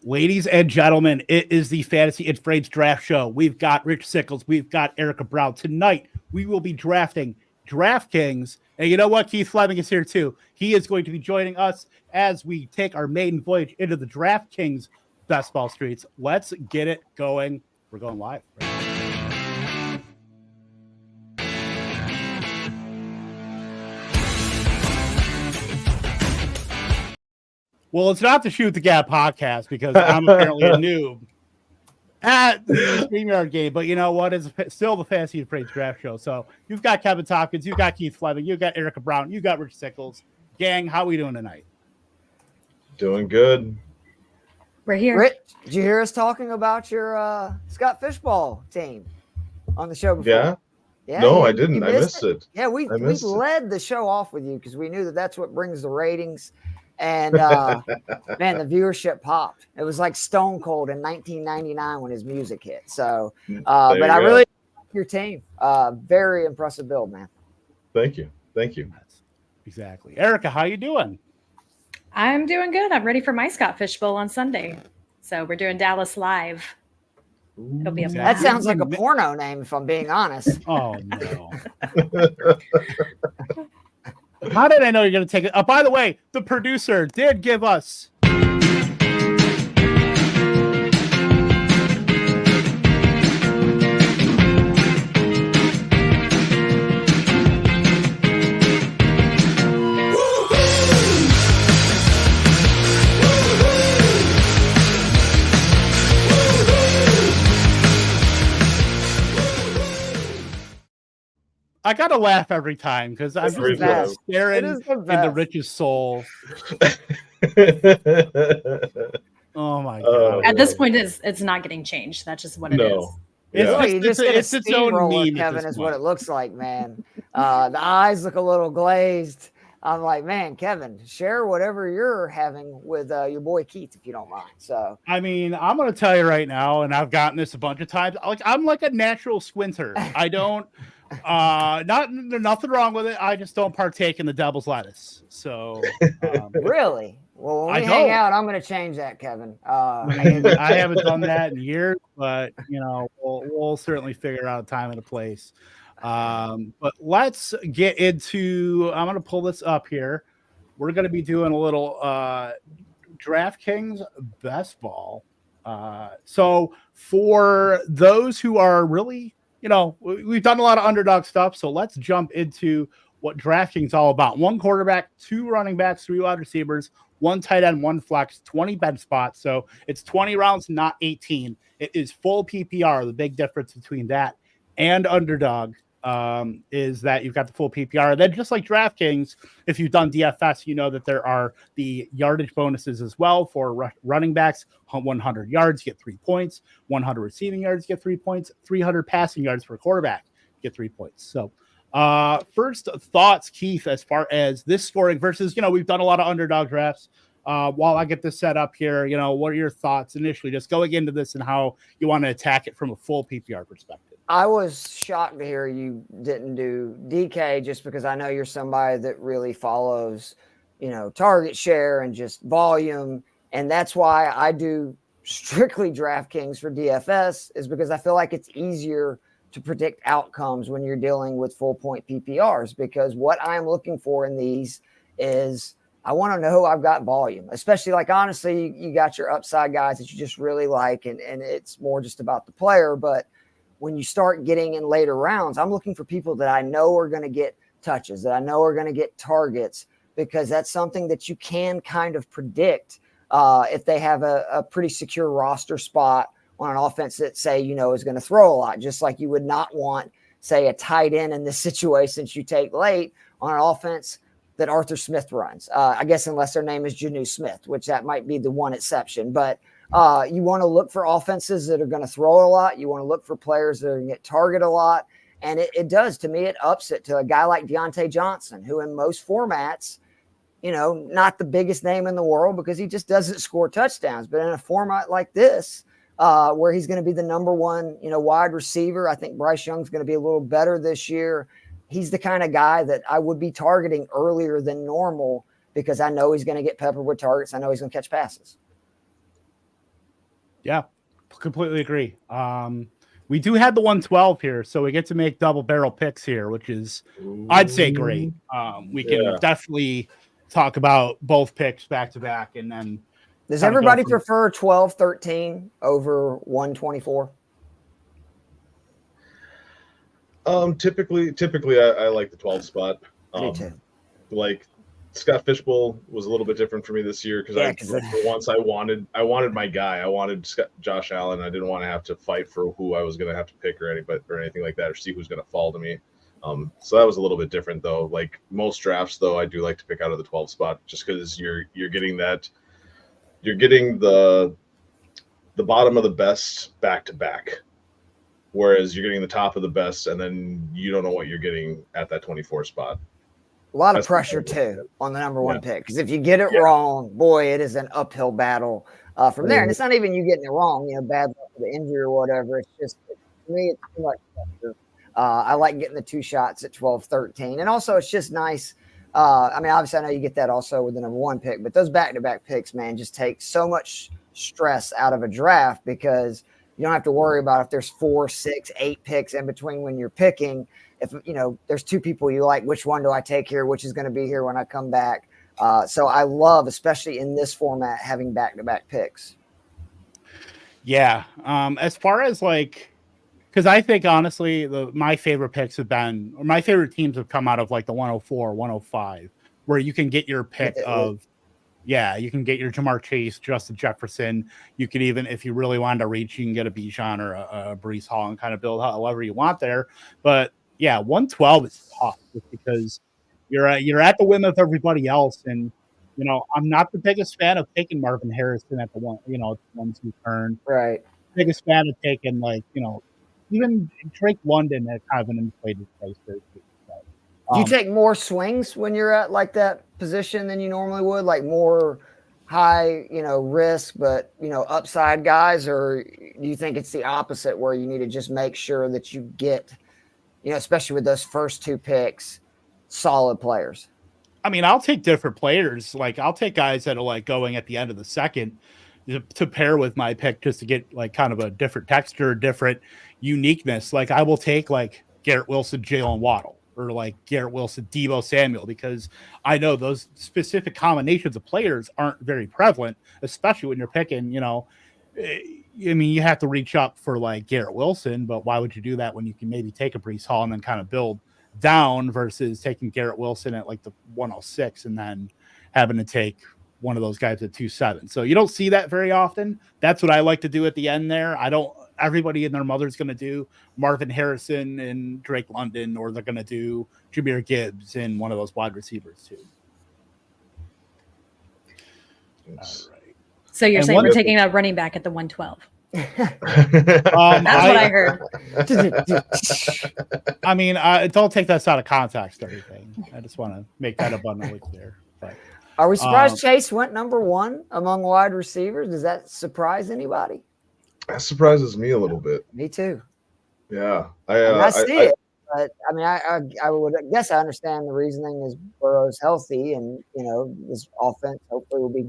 Ladies and gentlemen, it is the Fantasy and Frades Draft Show. We've got Rich Sickles. We've got Erica Brown. Tonight, we will be drafting DraftKings. And you know what? Keith Fleming is here too. He is going to be joining us as we take our maiden voyage into the DraftKings best ball streets. Let's get it going. We're going live. Well, it's not the Shoot the Gap podcast because I'm apparently a noob at the StreamYard game. But you know what? It's still the Fantasy and Frades Draft Show. So you've got Kevin Tompkins, you've got Keith Fleming, you've got Erica Brown, you've got Rich Sickles. Gang, how are we doing tonight? Doing good. We're here. Rich, did you hear us talking about your Scott Fishbowl team on the show before? Yeah. Yeah, no, I didn't. I missed it. Yeah, we led the show off with you because we knew that's what brings the ratings. And man, the viewership popped. It was like Stone Cold in 1999 when his music hit. So, but I really like your team. Very impressive build, man. Thank you. Exactly. Erica, how you doing? I'm doing good. I'm ready for my Scott Fishbowl on Sunday. So we're doing Dallas Live. It'll be a That sounds like a porno name, if I'm being honest. Oh no. How did I know you're going to take it? By the way, the producer did give us I gotta laugh every time because I'm just staring in the richest soul. Oh my god! At this point, it's not getting changed. That's just what it is. It's its own meme. Kevin is what it looks like, man. The eyes look a little glazed. I'm like, man, Kevin, share whatever you're having with your boy Keith, if you don't mind. So, I mean, I'm gonna tell you right now, and I've gotten this a bunch of times. I'm like a natural squinter. I don't. Nothing wrong with it. I just don't partake in the devil's lettuce. So really, well, when we hang out, I'm going to change that, Kevin. I haven't done that in years, but you know, we'll certainly figure out a time and a place. But let's get into. I'm going to pull this up here. We're going to be doing a little DraftKings best ball. So for those who are really, you know, we've done a lot of underdog stuff, so let's jump into what DraftKings is all about. 1 quarterback, 2 running backs, 3 wide receivers, 1 tight end, 1 flex, 20 bench spots. So it's 20 rounds, not 18. It is full PPR. The big difference between that and underdog is that you've got the full PPR. Then just like DraftKings, if you've done DFS, you know that there are the yardage bonuses as well for running backs. 100 yards, get 3 points. 100 receiving yards, get 3 points. 300 passing yards for a quarterback, get 3 points. So first thoughts, Keith, as far as this scoring versus, you know, we've done a lot of underdog drafts. While I get this set up here, you know, what are your thoughts initially just going into this and how you want to attack it from a full PPR perspective? I was shocked to hear you didn't do DK just because I know you're somebody that really follows, you know, target share and just volume. And that's why I do strictly DraftKings for DFS, is because I feel like it's easier to predict outcomes when you're dealing with full point PPRs, because what I'm looking for in these is I want to know I've got volume, especially like, honestly, you got your upside guys that you just really like, and it's more just about the player. But when you start getting in later rounds, I'm looking for people that I know are going to get touches, that I know are going to get targets, because that's something that you can kind of predict if they have a pretty secure roster spot on an offense that, say, you know, is going to throw a lot, just like you would not want, say, a tight end in this situation you take late on an offense that Arthur Smith runs. I guess unless their name is Janu Smith, which that might be the one exception. But you want to look for offenses that are going to throw a lot. You want to look for players that are going to get target a lot. And it does, to me, it ups it to a guy like Deontay Johnson, who in most formats, you know, not the biggest name in the world because he just doesn't score touchdowns. But in a format like this, where he's going to be the number 1, you know, wide receiver, I think Bryce Young's going to be a little better this year. He's the kind of guy that I would be targeting earlier than normal because I know he's going to get peppered with targets. I know he's going to catch passes. Yeah, completely agree. We do have the 112 here, so we get to make double barrel picks here, which is, I'd say, great. We can definitely talk about both picks back to back, and then does everybody prefer 12-13 over 124? Typically, I like the 12 spot. Me too. Like Scott Fishbowl was a little bit different for me this year because I wanted my guy. I wanted Josh Allen. I didn't want to have to fight for who I was going to have to pick or anything like that, or see who's going to fall to me. So that was a little bit different though. Like most drafts though, I do like to pick out of the 12 spot just because you're getting the bottom of the best back to back. Whereas you're getting the top of the best, and then you don't know what you're getting at that 24 spot. A lot of pressure too on the number one pick, because if you get it wrong, boy, it is an uphill battle from there. And it's not even you getting it wrong, bad luck for the injury or whatever. It's just, to me, it's too much pressure. I like getting the 2 shots at 12-13, and also it's just nice. I mean, obviously, I know you get that also with the number 1 pick, but those back-to-back picks, man, just take so much stress out of a draft because you don't have to worry about if there's 4, 6, 8 picks in between when you're picking. If, there's 2 people you like, which one do I take here? Which is going to be here when I come back? So I love, especially in this format, having back-to-back picks. Yeah. As far as because I think honestly, my favorite picks have been, or my favorite teams have come out of like the 104, 105, where you can get your pick of, you can get your Jamar Chase, Justin Jefferson. You could even, if you really wanted to reach, you can get a Bijan or a Breece Hall and kind of build however you want there. But yeah, 112 is tough just because you're at the whim of everybody else. And, I'm not the biggest fan of taking Marvin Harrison at the 1-2 turn. Right. Biggest fan of taking even Drake London at kind of an inflated price there too. Do you take more swings when you're at like that position than you normally would, like more high, risk, but upside guys, or do you think it's the opposite where you need to just make sure that you get, especially with those first 2 picks, solid players? I mean, I'll take different players. Like I'll take guys that are going at the end of the second to pair with my pick just to get kind of a different texture, different uniqueness. Like I will take Garrett Wilson, Jalen Waddle, or Garrett Wilson, Deebo Samuel, because I know those specific combinations of players aren't very prevalent, especially when you're picking, you have to reach up for Garrett Wilson, but why would you do that when you can maybe take a Breece Hall and then kind of build down versus taking Garrett Wilson at the 106 and then having to take one of those guys at 2.7. So you don't see that very often. That's what I like to do at the end there. Everybody and their mother's going to do Marvin Harrison and Drake London, or they're going to do Jahmyr Gibbs and one of those wide receivers too. All right. So you're saying we're taking a running back at the 112. That's what I heard. I mean, don't take that out of context or anything. I just want to make that abundantly clear. But are we surprised Chase went number 1 among wide receivers? Does that surprise anybody? That surprises me a little bit. Me too. Yeah, I see it, but I mean, I would guess I understand the reasoning is Burrow's healthy, and this offense hopefully will be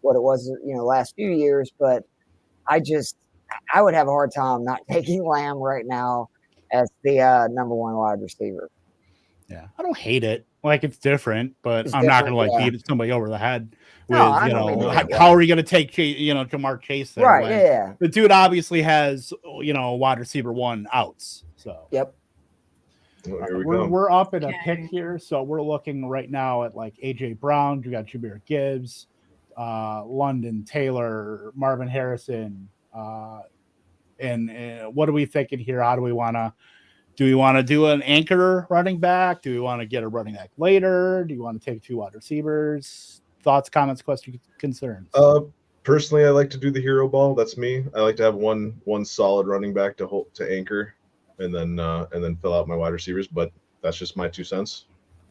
what it was, last few years. But I would have a hard time not taking Lamb right now as the number 1 wide receiver. Yeah, I don't hate it. It's different, but I'm not going to beat somebody over the head with, how are you going to take, Jamar Chase there? Right, yeah. The dude obviously has, wide receiver 1 outs. So, yep. Well, here we go. We're up in a pick here. So we're looking right now at AJ Brown. We got Jahmyr Gibbs, London, Taylor, Marvin Harrison. And what are we thinking here? How do we want to? Do we want to do an anchor running back? Do we want to get a running back later? Do you want to take 2 wide receivers? Thoughts, comments, questions, concerns? Personally, I like to do the hero ball. That's me. I like to have one solid running back to anchor, and then fill out my wide receivers. But that's just my 2 cents.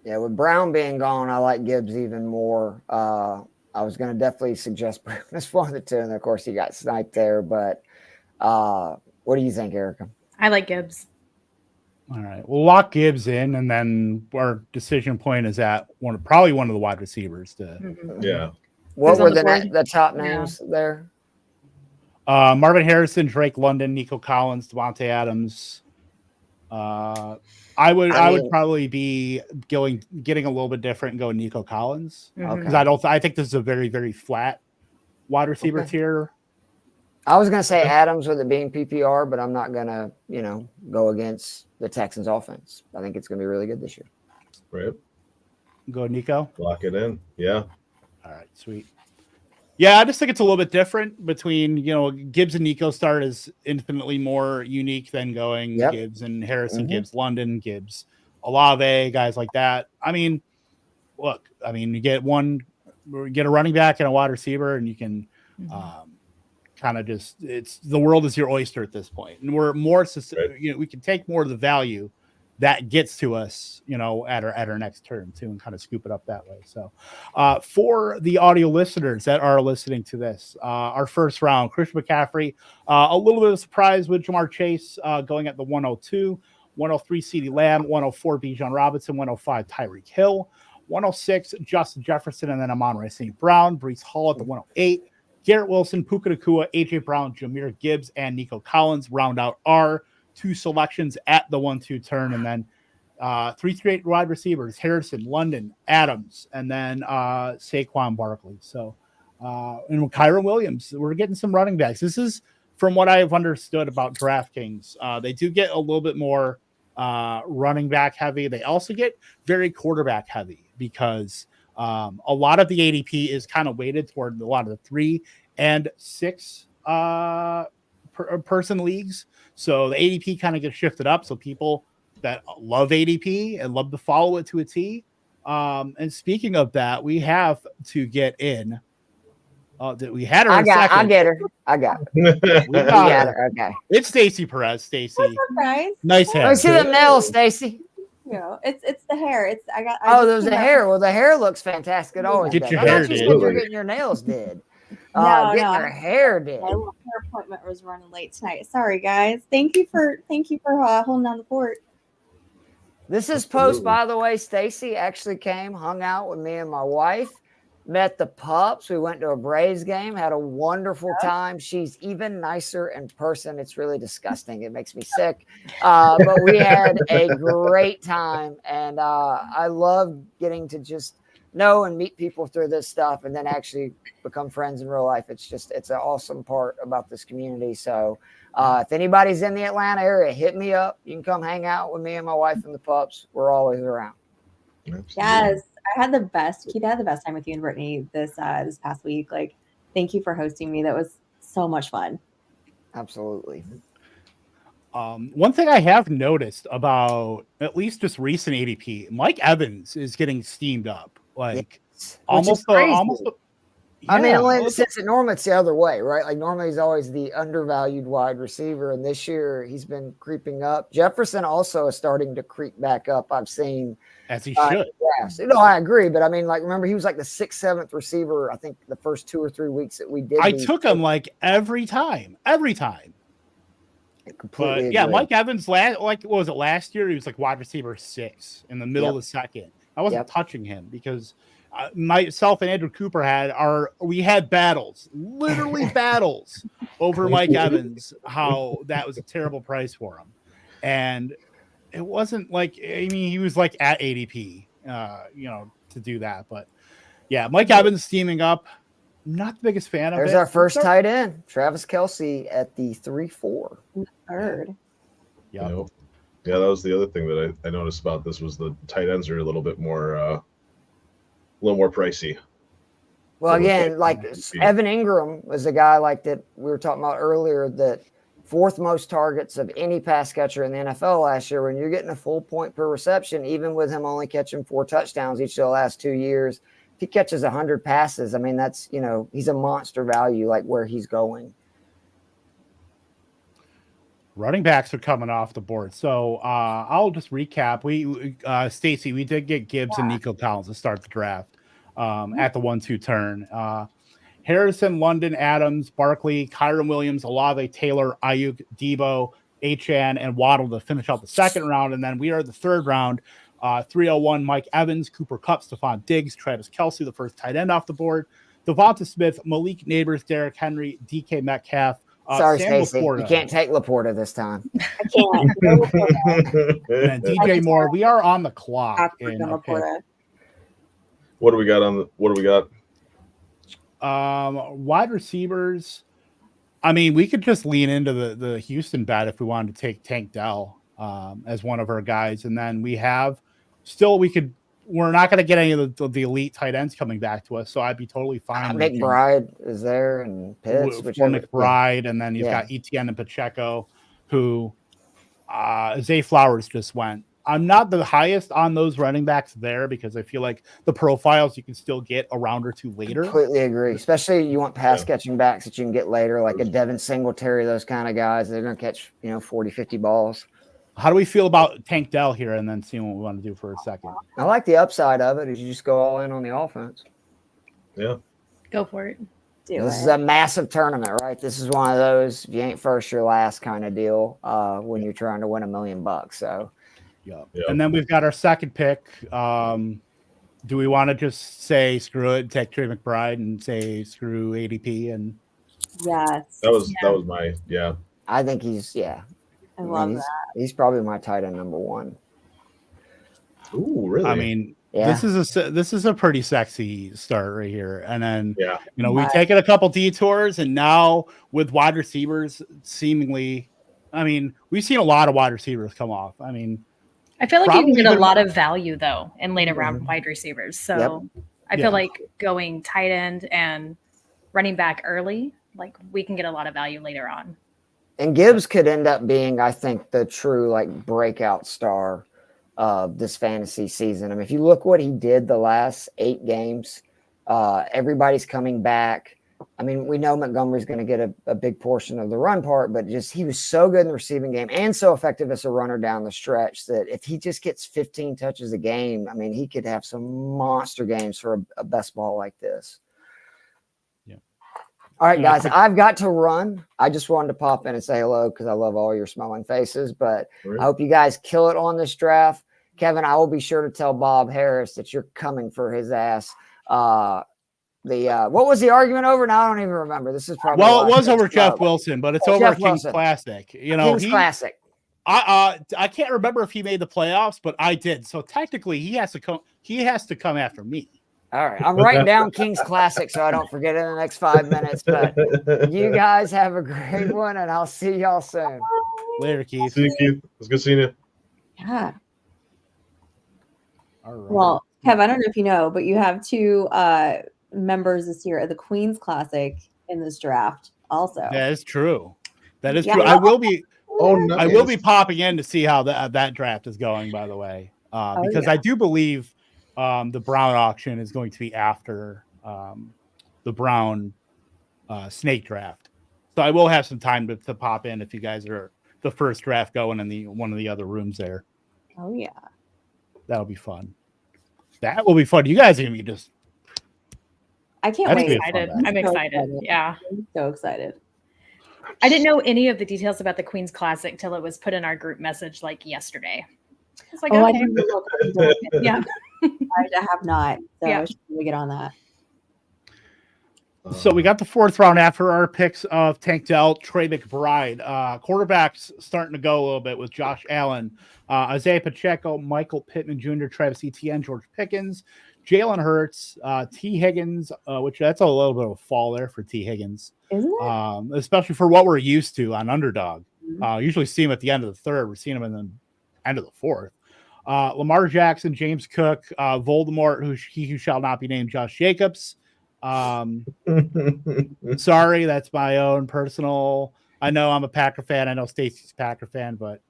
Yeah, with Brown being gone, I like Gibbs even more. I was going to definitely suggest Brown as one of the 2, and of course he got sniped there. But what do you think, Erica? I like Gibbs. All right, we'll lock Gibbs in, and then our decision point is at probably one of the wide receivers. Yeah. What were the top names there? Marvin Harrison, Drake London, Nico Collins, Devontae Adams. I would probably be getting a little bit different and go Nico Collins because I think this is a very, very flat wide receiver tier. I was gonna say Adams with it being PPR, but I'm not gonna, go against the Texans offense. I think it's gonna be really good this year. Right. Go Nico. Lock it in. Yeah. All right, sweet. Yeah, I just think it's a little bit different between, Gibbs and Nico start is infinitely more unique than going Gibbs and Harrison, Gibbs, London, Gibbs, Olave, guys like that. I mean, look, you get a running back and a wide receiver, and you can kind of the world is your oyster at this point. And we're more, we can take more of the value that gets to us, at our next turn too, and kind of scoop it up that way. So for the audio listeners that are listening to this, our first round, Christian McCaffrey, a little bit of surprise with Jamar Chase going at the 102, 103 CeeDee Lamb, 104 Bijan Robinson, 105 Tyreek Hill, 106 Justin Jefferson, and then Amon-Ra St. Brown, Breece Hall at the 108, Garrett Wilson, Puka Nacua, AJ Brown, Jahmyr Gibbs, and Nico Collins round out our 2 selections at the 1-2 turn, and then 3 straight wide receivers: Harrison, London, Adams, and then Saquon Barkley. So, and Kyron Williams, we're getting some running backs. This is from what I've understood about DraftKings. They do get a little bit more running back heavy. They also get very quarterback heavy because a lot of the ADP is kind of weighted toward a lot of the 3 and 6 person leagues. So the ADP kind of gets shifted up. So people that love ADP and love to follow it to a T. And speaking of that, we have to get in. We had her. I get her. I got her. We got her. Okay. It's Stacy Perez. Stacy. What's up, guys? Nice hair. Let me see the nails, Stacy. It's the hair. There's the hair. Well, the hair looks fantastic. It always get does. your I hair thought you did. said you're getting your nails did. No, getting her hair did. My little hair appointment was running late tonight. Sorry, guys. Thank you for holding down the fort. This is post, by the way. Stacy actually came, hung out with me and my wife, met the pups. We went to a Braves game, had a wonderful time. She's even nicer in person. It's really disgusting. It makes me sick. But we had a great time, and I love getting to just know and meet people through this stuff and then actually become friends in real life. It's an awesome part about this community. So if anybody's in the Atlanta area, hit me up. You can come hang out with me and my wife and the pups. We're always around. Yes, I had the best. Keith, I had the best time with you and Brittany this past week. Like, thank you for hosting me. That was so much fun. Absolutely. One thing I have noticed about at least just recent ADP, Mike Evans is getting steamed up. Like almost. I mean, since normally it's the other way, right? Like normally he's always the undervalued wide receiver, and this year he's been creeping up. Jefferson also is starting to creep back up. I've seen as he should. Yes, I agree, but I mean, like remember he was like the 6th, 7th receiver. I think the first 2 or 3 weeks that we did. I took him like every time. But yeah, Mike Evans what was it last year? He was like wide receiver 6 in the middle of the second. I wasn't touching him because myself and Andrew Cooper had battles, literally battles over Mike Evans, how that was a terrible price for him. And it wasn't like, he was like at ADP, to do that. But yeah, Mike Evans steaming up. Not the biggest fan of it. There's our first tight end, Travis Kelce at the 3-4. Third. Yeah. Yeah, that was the other thing that I noticed about this was the tight ends are a little bit more pricey. Well, again, like Evan Ingram was a guy like that we were talking about earlier, that 4th most targets of any pass catcher in the NFL last year. When you're getting a full point per reception, even with him only catching 4 touchdowns each of the last 2 years, if he catches 100 passes, I mean, that's, he's a monster value, like where he's going. Running backs are coming off the board. So I'll just recap. Stacy, we did get Gibbs and Nico Collins to start the draft at the 1-2 turn. Harrison, London, Adams, Barkley, Kyron Williams, Olave, Taylor, Ayuk, Debo, Achane, and Waddle to finish out the second round. And then we are the third round. 301, Mike Evans, Cooper Kupp, Stephon Diggs, Travis Kelce, the first tight end off the board. Devonta Smith, Malik Neighbors, Derrick Henry, DK Metcalf, Sorry, Sam Stacey. Laporta. You can't take Laporta this time. I can't. And then DJ Moore. We are on the clock. In Laporta. What do we got? Wide receivers. I mean, we could just lean into the Houston bet if we wanted to take Tank Dell as one of our guys, and then we're not going to get any of the elite tight ends coming back to us, so I'd be totally fine. McBride is there and Pitts, for McBride, and then you've got Etienne and Pacheco, who Zay Flowers just went. I'm not the highest on those running backs there because I feel like the profiles you can still get a round or two later. Completely agree. Especially you want pass catching backs that you can get later, like a Devin Singletary, those kind of guys. They're going to catch 40, 50 balls. How do we feel about Tank Dell here and then seeing what we want to do for a second? I like the upside of it. Is you just go all in on the offense. Yeah. Go for it. This is a massive tournament, right? This is one of those if you ain't first, you're last kind of deal when you're trying to win $1 million. So. Yeah. And then we've got our second pick. Do we want to just say screw it, take Trey McBride and say screw ADP? And yes, that was my I think he's I love that. He's probably my tight end number one. Ooh, really? I mean, this is a pretty sexy start right here. And then we've taken a couple detours, and now with wide receivers, seemingly, I mean, we've seen a lot of wide receivers come off. I mean. I feel like you can get a lot of value, though, in later round wide receivers. So I feel like going tight end and running back early, like we can get a lot of value later on. And Gibbs could end up being, I think, the true breakout star of this fantasy season. I mean, if you look what he did the last 8 games, everybody's coming back. I mean, we know Montgomery's going to get a big portion of the run part, but he was so good in the receiving game and so effective as a runner down the stretch that if he just gets 15 touches a game, I mean, he could have some monster games for a best ball like this. Yeah. All right, guys, I've got to run. I just wanted to pop in and say hello because I love all your smiling faces, but I hope you guys kill it on this draft. Kevin, I will be sure to tell Bob Harris that you're coming for his ass. What was the argument over? Now I don't even remember. This is probably it was over Jeff Wilson, but it's over King's Classic. King's Classic. I can't remember if he made the playoffs, but I did. So technically, he has to come. He has to come after me. All right, I'm writing down King's Classic so I don't forget it in the next 5 minutes. But you guys have a great one, and I'll see y'all soon. Later, Keith. See you, Keith. It's good seeing you. Yeah. All right. Well, Kev, I don't know if you know, but you have 2 members this year at the Queen's Classic in this draft also. That is true. That is true. I will be I will be popping in to see how that draft is going, by the way. Because I do believe the Brown auction is going to be after the Brown snake draft. So I will have some time to pop in if you guys are the first draft going in one of the other rooms there. Oh yeah. That'll be fun. That will be fun. You guys are gonna be just I can't wait. I'm excited. Yeah. I'm so excited. I didn't know any of the details about the Queen's Classic till it was put in our group message yesterday. I was like, I didn't look. Yeah. I have not. So I should really get on that. So we got the 4th round after our picks of Tank Dell, Trey McBride. Quarterbacks starting to go a little bit with Josh Allen, Isaiah Pacheco, Michael Pittman Jr., Travis Etienne, George Pickens, Jalen Hurts, T. Higgins, which that's a little bit of a fall there for T. Higgins. Isn't it? Especially for what we're used to on Underdog. Usually see him at the end of the 3rd. We're seeing him in the end of the 4th. Lamar Jackson, James Cook, Voldemort, who shall not be named, Josh Jacobs. Sorry, that's my own personal. I know I'm a Packer fan. I know Stacey's a Packer fan, but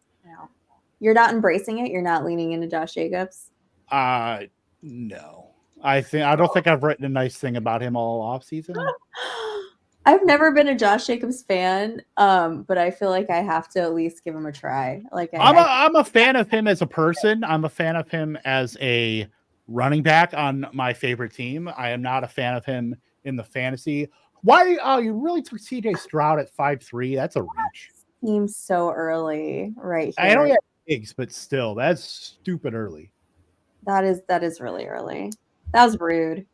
you're not embracing it. You're not leaning into Josh Jacobs. No. I don't think I've written a nice thing about him all off season. I've never been a Josh Jacobs fan, but I feel like I have to at least give him a try. I'm a fan of him as a person. I'm a fan of him as a running back on my favorite team. I am not a fan of him in the fantasy. Why? Oh, you really took CJ Stroud at 5'3"? That's a reach. Seems so early, right here. I know he has bigs, but still, that's stupid early. That is really early. That was rude.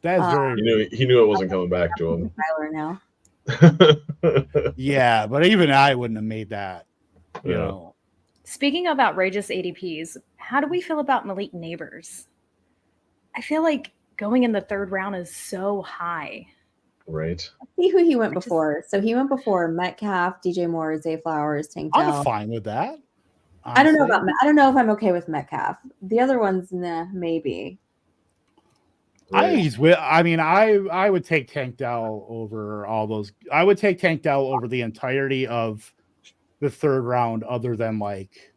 That is very. He knew it wasn't coming back to him. Tyler now. Yeah, but even I wouldn't have made that. You Yeah. know. Speaking of outrageous ADPs, how do we feel about Malik Neighbors? I feel like going in the 3rd round is so high. Right. See who he went before. So he went before Metcalf, DJ Moore, Zay Flowers, Tank Dell. I'm fine with that. I don't know about. I don't know if I'm okay with Metcalf. The other ones, nah, maybe. Right. I would take Tank Dell over all those. I would take Tank Dell over the entirety of the 3rd round, other than like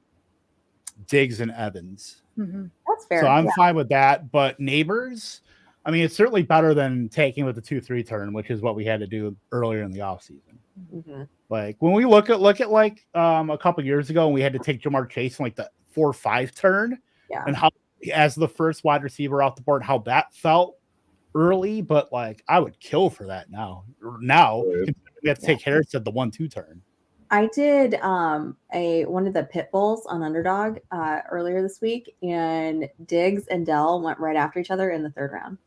Diggs and Evans. Mm-hmm. That's fair. So I'm fine with that. But Neighbors, I mean, it's certainly better than taking with the 2-3 turn, which is what we had to do earlier in the offseason. Mm-hmm. Like when we look at like a couple years ago, and we had to take Jamar Chase in like the 4-5 turn, and how as the first wide receiver off the board, how that felt early. But like I would kill for that now. We have to take Harris at the 1-2 turn. I did one of the pit bulls on Underdog earlier this week, and Diggs and Dell went right after each other in the 3rd round.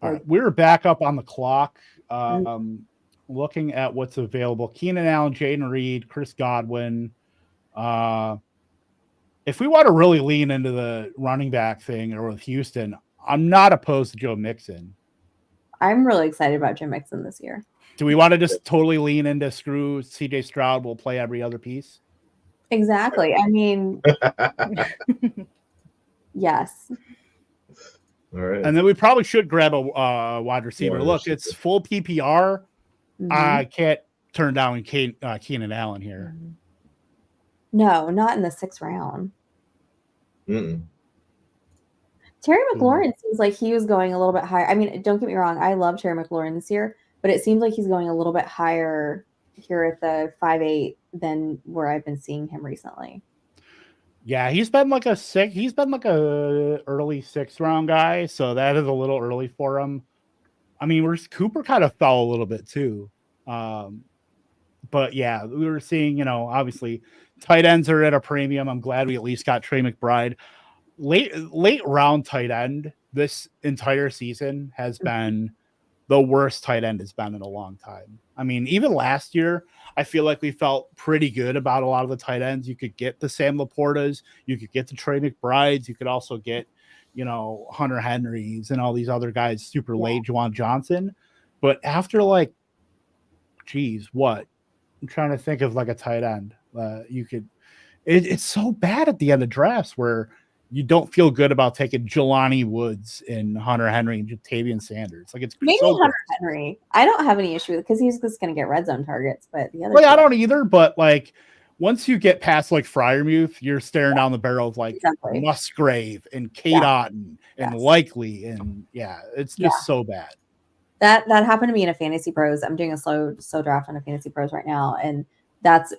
All right, we're back up on the clock. Looking at what's available: Keenan Allen, Jaden Reed, Chris Godwin. If we want to really lean into the running back thing or with Houston, I'm not opposed to Joe Mixon. I'm really excited about Joe Mixon this year. Do we want to just totally lean into screw CJ Stroud? Will play every other piece. Exactly. I mean, yes. All right. And then we probably should grab a wide receiver. Look, it's full PPR. Mm-hmm. I can't turn down Keenan Allen here. No, not in the 6th round. Mm-mm. Terry McLaurin seems like he was going a little bit higher. I mean, don't get me wrong. I love Terry McLaurin this year, but it seems like he's going a little bit higher here at the 5.8 than where I've been seeing him recently. Yeah, he's been like a early 6th round guy, so that is a little early for him. I mean, Cooper kind of fell a little bit too. But yeah, we were seeing, obviously tight ends are at a premium. I'm glad we at least got Trey McBride. Late round tight end this entire season has been the worst tight end it's been in a long time. I mean, even last year, I feel like we felt pretty good about a lot of the tight ends. You could get the Sam Laportas, you could get the Trey McBrides, you could also get, Hunter Henrys and all these other guys super late, Juwan Johnson. But after what? I'm trying to think of like a tight end. It's so bad at the end of drafts where you don't feel good about taking Jelani Woods and Hunter Henry and Jatavian Sanders. Like it's maybe so Hunter Henry. I don't have any issue with because he's just going to get red zone targets. But the other, I don't either. But once you get past like Freiermuth, you're staring down the barrel of Musgrave and Kate Otten and Likely, and it's just so bad. That happened to me in a Fantasy Pros. I'm doing a slow draft on a Fantasy Pros right now, and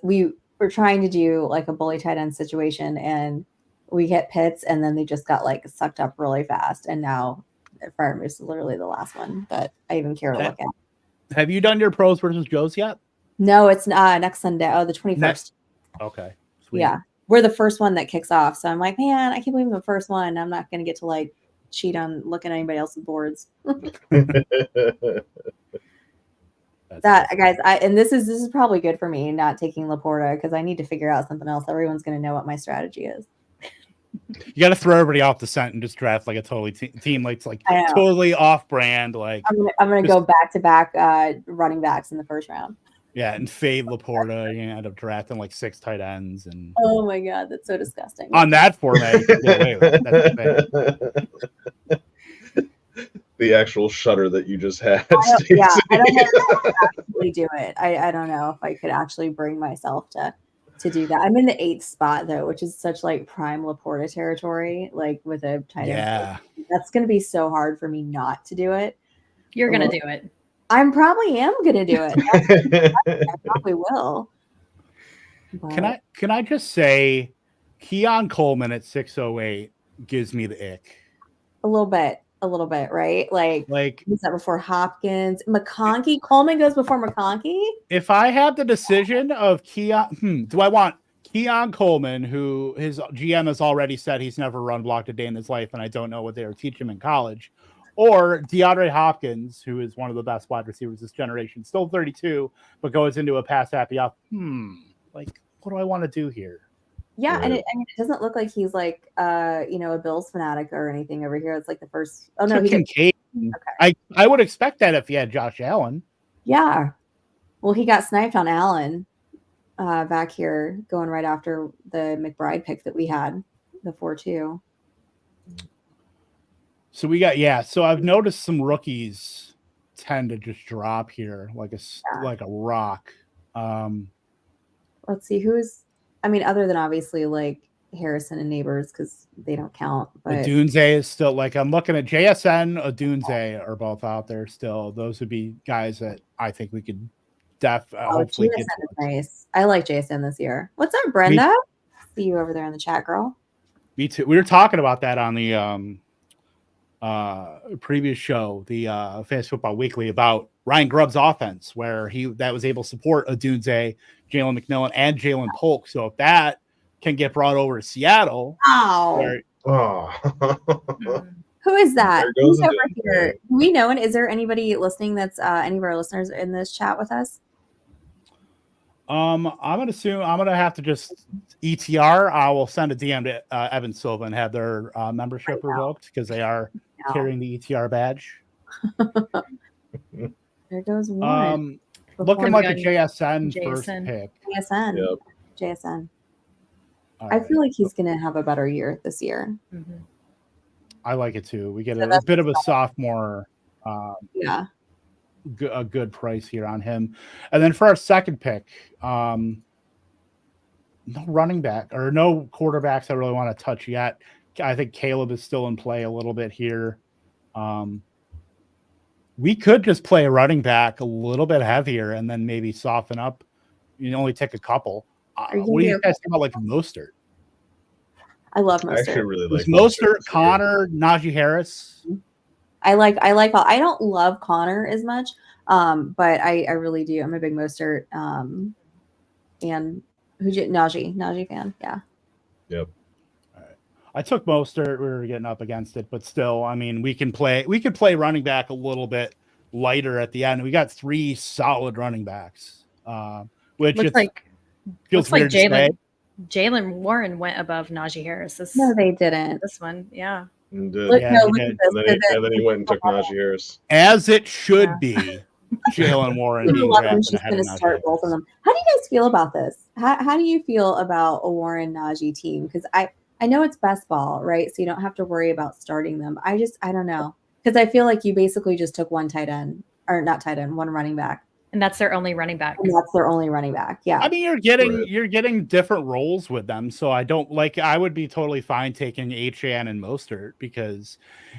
we're trying to do like a bully tight end situation, and we hit Pitts, and then they just got sucked up really fast, and now Freiermuth is literally the last one that I even care to look at. Have you done your Pros versus Joes yet? No, it's next Sunday. Oh, the 21st. Okay. Sweet. Yeah, we're the first one that kicks off, so I'm like, man, I can't believe I'm the first one. I'm not going to get to cheat on looking at anybody else's boards. Guys, and this is probably good for me not taking Laporta because I need to figure out something else. Everyone's going to know what my strategy is. You got to throw everybody off the scent and just draft like a totally team totally off brand. I'm gonna go back to back running backs in the 1st round. Yeah, and fade Laporta. You end up drafting 6 tight ends, and oh my god, that's so disgusting. On that format, you can get away with it. The actual shudder that you just had. I don't know if I could actually do it. I don't know if I could actually bring myself to do that. I'm in the 8th spot though, which is such prime Laporta territory, with a tight end. Yeah, that's gonna be so hard for me not to do it. You're gonna do it. I probably am gonna do it. I probably will. But Can I just say, Keon Coleman at 608 gives me the ick. A little bit, right? Is that before Hopkins? McConkey? Coleman goes before McConkey? If I have the decision of Keon, do I want Keon Coleman, who his GM has already said he's never run blocked a day in his life, and I don't know what they were teaching him in college, Or DeAndre Hopkins, who is one of the best wide receivers this generation, still 32, but goes into a pass happy off. Like, what do I want to do here? Yeah, Right. and it doesn't look like he's like a Bills fanatic or anything over here. It's like the first. Oh no, he did. Kincaid. Okay. I would expect that if he had Josh Allen. Yeah. Well, he got sniped on Allen back here, going right after the McBride pick that we had, the 4-2. So we got So I've noticed some rookies tend to just drop here like a rock. Let's see who's. I mean, other than obviously like Harrison and Neighbors because they don't count. But Adunze is still like I'm looking at JSN, Adunze are both out there still. Those would be guys that I think we could hopefully JSN get. is nice. I like JSN this year. What's up, Brenda? See you over there in the chat, girl. Me too. We were talking about that on the previous show, the Fantasy Football Weekly, about Ryan Grubb's offense, where that was able to support Adunze, Jalen McMillan, and Jalen Polk. So if that can get brought over to Seattle, who is that? Who's over here? Do we know? And is there anybody listening that's any of our listeners in this chat with us? I'm gonna have to just ETR. I will send a DM to Evan Silva and have their membership revoked because they are carrying the ETR badge. There goes one. Looking like a JSN first pick. JSN. I feel like he's going to have a better year this year. Mm-hmm. I like it too. We get a bit of a sophomore. A good price here on him. And then for our second pick, no running back or no quarterbacks I really want to touch yet. I think Caleb is still in play a little bit here. We could just play a running back a little bit heavier and then maybe soften up. You only take a couple. What do you guys think about like Mostert? I love Mostert. I actually really like Mostert, Connor, Najee Harris. I like. I don't love Connor as much, but I really do. I'm a big Mostert and Najee fan. Yeah. Yep. All right. I took Mostert. We were getting up against it, but still, I mean, we could play running back a little bit lighter at the end. We got 3 solid running backs, which feels weird to say. Jalen Warren went above Najee Harris. No, they didn't. This one, yeah. And then he went and took Najee Harris. As it should be, Jalen Warren being drafted ahead of start both of them. How do you guys feel about this? How do you feel about a Warren Najee team? Because I know it's best ball, right? So you don't have to worry about starting them. I don't know. Because I feel like you basically just took one tight end, or not tight end, one running back. And that's their only running back. Yeah. I mean, you're getting different roles with them. So I would be totally fine taking HN and Mostert because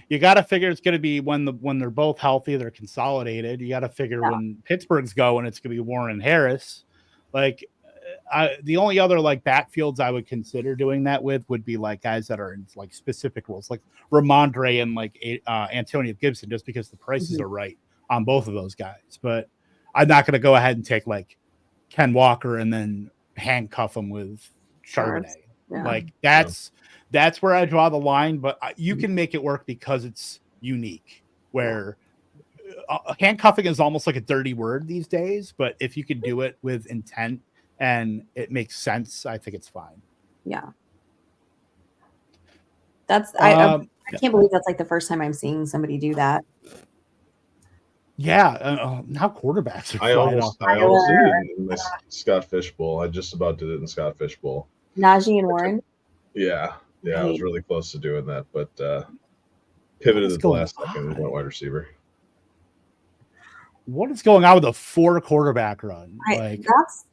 you got to figure it's going to be when they're both healthy, they're consolidated. You got to figure when Pittsburgh's going, it's going to be Warren and Harris. Like the only other like backfields I would consider doing that with would be like guys that are in like specific roles, like Ramondre and like Antonio Gibson, just because the prices are right on both of those guys. But I'm not going to go ahead and take like Ken Walker and then handcuff him with Charbonnet. Yeah. Like that's where I draw the line, but you can make it work because it's unique where handcuffing is almost like a dirty word these days. But if you can do it with intent and it makes sense, I think it's fine. Yeah. I can't believe that's like the first time I'm seeing somebody do that. Yeah, now quarterbacks are I almost did it in my Scott Fishbowl. I just about did it in Scott Fishbowl. Najee and Warren? Yeah, I was really close to doing that, but pivoted at the last second and went wide receiver. What is going on with a 4 quarterback run? That's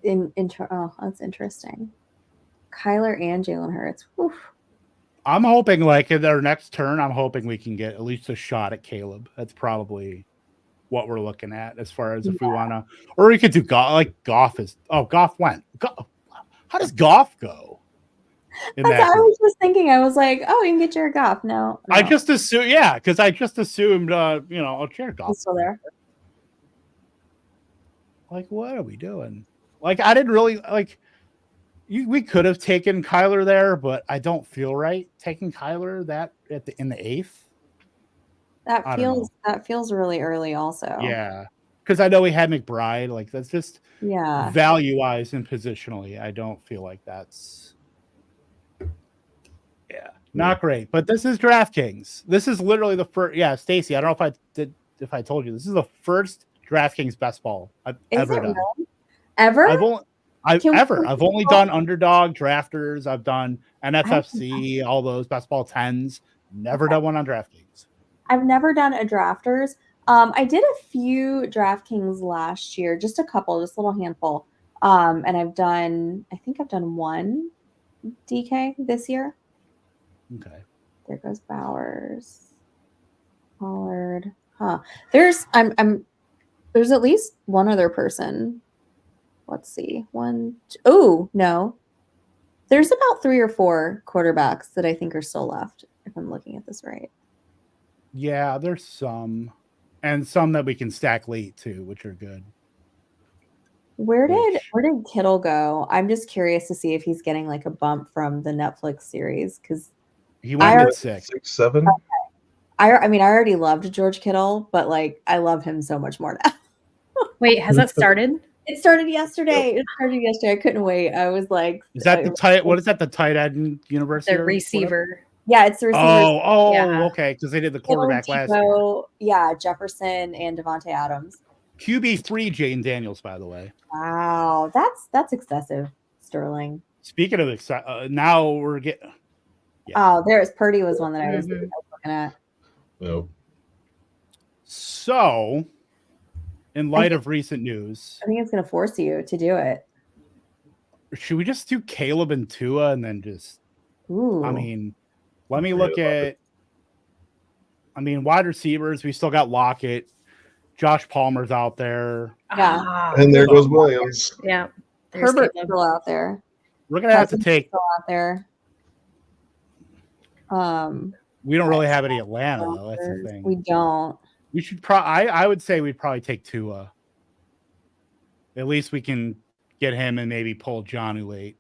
that's interesting. Kyler and Jalen Hurts. Oof. I'm hoping like in their next turn, I'm hoping we can get at least a shot at Caleb. That's probably what we're looking at as far as if we want to, or we could do Goff. Like Goff went. How does Goff go? I was just thinking. I was like, oh, you can get Jared Goff. No. I just assumed, because I just assumed, Jared Goff. He's still there. Like, what are we doing? Like, I didn't really like. We could have taken Kyler there, but I don't feel right taking Kyler in the 8th. That I don't feels really early also. Yeah. Because I know we had McBride. Like, that's just Yeah. value-wise and positionally. I don't feel like that's not great. But this is DraftKings. This is literally the first. Yeah, Stacy, I don't know if I told you. This is the first DraftKings best ball I've ever done. Really? Ever? I've only done underdog drafters. I've done NFFC, all those best ball 10s. Never done one on DraftKings. I've never done a drafters. I did a few DraftKings last year, just a couple, just a little handful. And I think I've done one DK this year. Okay. There goes Bowers. Pollard. There's at least one other person. Let's see. No. There's about 3 or 4 quarterbacks that I think are still left, if I'm looking at this right. Yeah, there's some. And some that we can stack late too, which are good. Where did Kittle go? I'm just curious to see if he's getting like a bump from the Netflix series because he went at 6, 7. Okay. I mean, I already loved George Kittle, but like I love him so much more now. Wait, has that started? It started yesterday. I couldn't wait. I was like, is that the tight? What is that? The tight end university? The receiver. Yeah, it's the receiver. Oh, Yeah. Okay, because they did the quarterback last year. Yeah, Jefferson and Devontae Adams. QB3 Jane Daniels, by the way. Wow, that's excessive, Sterling. Speaking of now we're getting. Yeah. Oh, there's Purdy was one that I was looking at. Nope. So, in light of recent news, I think it's going to force you to do it. Should we just do Caleb and Tua and then just? Ooh. I mean, let me look at. I mean, wide receivers. We still got Lockett. Josh Palmer's out there. Yeah. And there goes Williams. Yeah. Herbert's still out there. We're gonna have to take. Still out there. We don't really have any Atlanta though. That's the thing. We don't. We should I would say we'd probably take Tua. At least we can get him and maybe pull Jonnu late.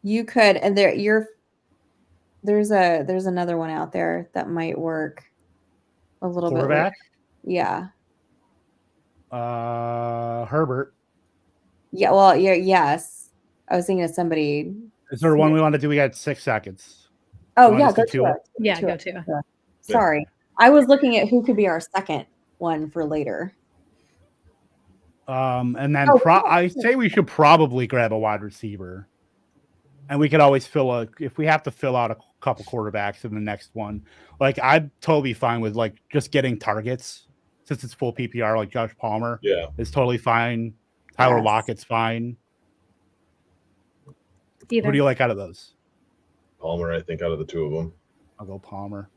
You could, and there's another one out there that might work a little bit. Quarterback? Yeah. Herbert. Yeah, well, yes. I was thinking of somebody. Is there one we want to do? We got 6 seconds. Oh, yeah, go to it. Yeah, go to it. Sorry. I was looking at who could be our second one for later. And then I say we should probably grab a wide receiver. And we could always if we have to fill out a couple quarterbacks in the next one. Like, I'd totally fine with like just getting targets since it's full PPR, like Josh Palmer. Yeah. Is totally fine. Tyler Lockett's fine. Either. Who do you like out of those? Palmer, I think, out of the two of them. I'll go Palmer.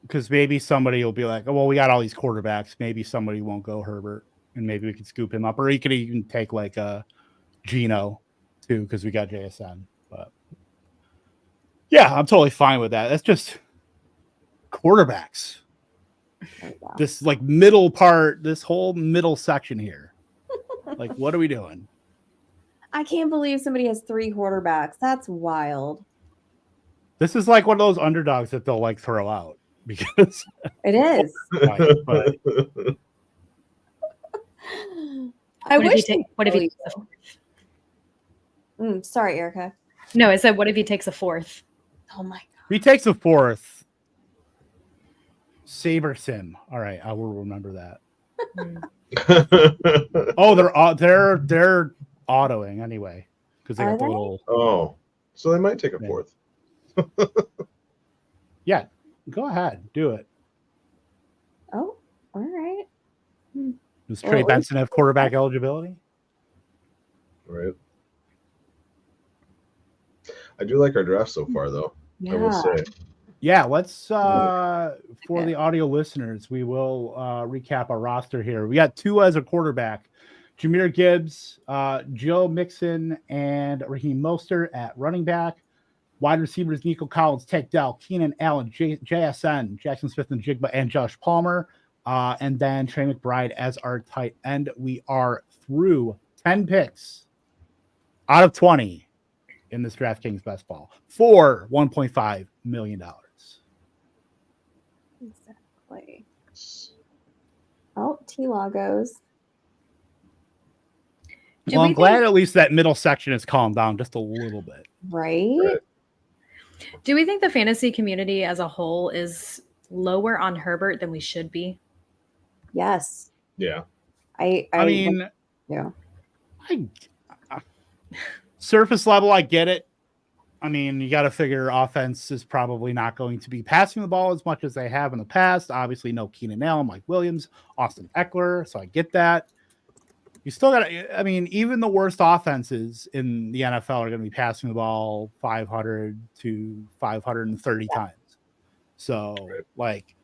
Because maybe somebody will be like, oh, well, we got all these quarterbacks. Maybe somebody won't go Herbert, and maybe we could scoop him up. Or he could even take like a Geno, too, because we got JSN. But yeah, I'm totally fine with that. That's just quarterbacks. This like middle part, this whole middle section here. Like, what are we doing? I can't believe somebody has 3 quarterbacks. That's wild. This is like one of those underdogs that they'll like throw out because it is. But I wish. What if he takes a sorry, Erica. No, I said, what if he takes a 4th? Oh my god. If he takes a 4th, Saber Sim. All right, I will remember that. Oh, they're autoing anyway because they got the little. Oh, so they might take a 4th. Yeah, go ahead, do it. Oh, all right. Does Trey Benson have quarterback eligibility? Right. I do like our draft so far, though. Yeah. I will say. Yeah, let's for the audio listeners, we will recap our roster here. We got 2 as a quarterback. Jahmyr Gibbs, Joe Mixon, and Raheem Mostert at running back. Wide receivers, Nico Collins, Tank Dell, Keenan Allen, JSN, Jackson Smith and Jigba, and Josh Palmer. And then Trey McBride as our tight end. We are through 10 picks out of 20 in this DraftKings best ball for 1.5 million. Exactly. Oh, T-Law goes. Well, I'm glad at least that middle section has calmed down just a little bit. Right? Do we think the fantasy community as a whole is lower on Herbert than we should be? Yes. Yeah. I mean, yeah. Surface level, I get it. I mean, you got to figure offense is probably not going to be passing the ball as much as they have in the past. Obviously, no Keenan Allen, Mike Williams, Austin Eckler. So I get that. You still got to, I mean, even the worst offenses in the NFL are going to be passing the ball 500 to 530 times. So, like,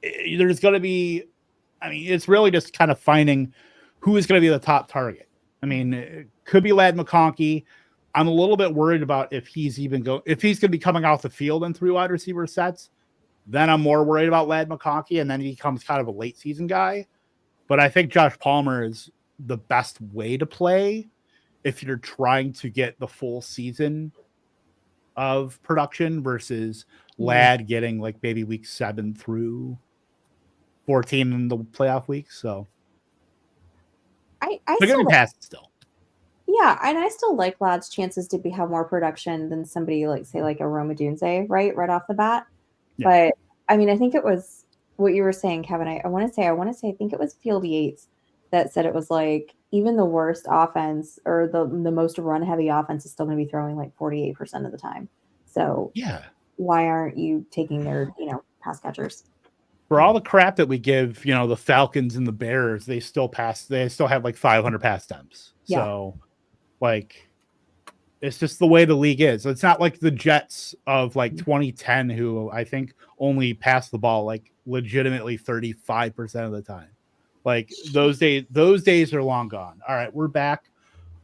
there's going to be, I mean, it's really just kind of finding who is going to be the top target. I mean, it could be Ladd McConkey. I'm a little bit worried about if he's going to be coming off the field in 3 wide receiver sets. Then I'm more worried about Ladd McConkey, and then he becomes kind of a late season guy. But I think Josh Palmer is the best way to play if you're trying to get the full season of production versus Ladd getting like maybe week 7 through 14 in the playoff weeks. So I they're going to be passed still. Yeah, and I still like Ladd's chances to have more production than somebody like, say, like a Roma Dunze, right off the bat. Yeah. But I mean, I think it was what you were saying, Kevin. I want to say, I think it was Field Yates that said it was like even the worst offense or the most run heavy offense is still going to be throwing like 48% of the time. So yeah, why aren't you taking their pass catchers? For all the crap that we give, the Falcons and the Bears, they still have like 500 pass attempts. Yeah. So, like, it's just the way the league is. It's not like the Jets of like 2010, who I think only passed the ball like legitimately 35% of the time. Like those days are long gone. All right, we're back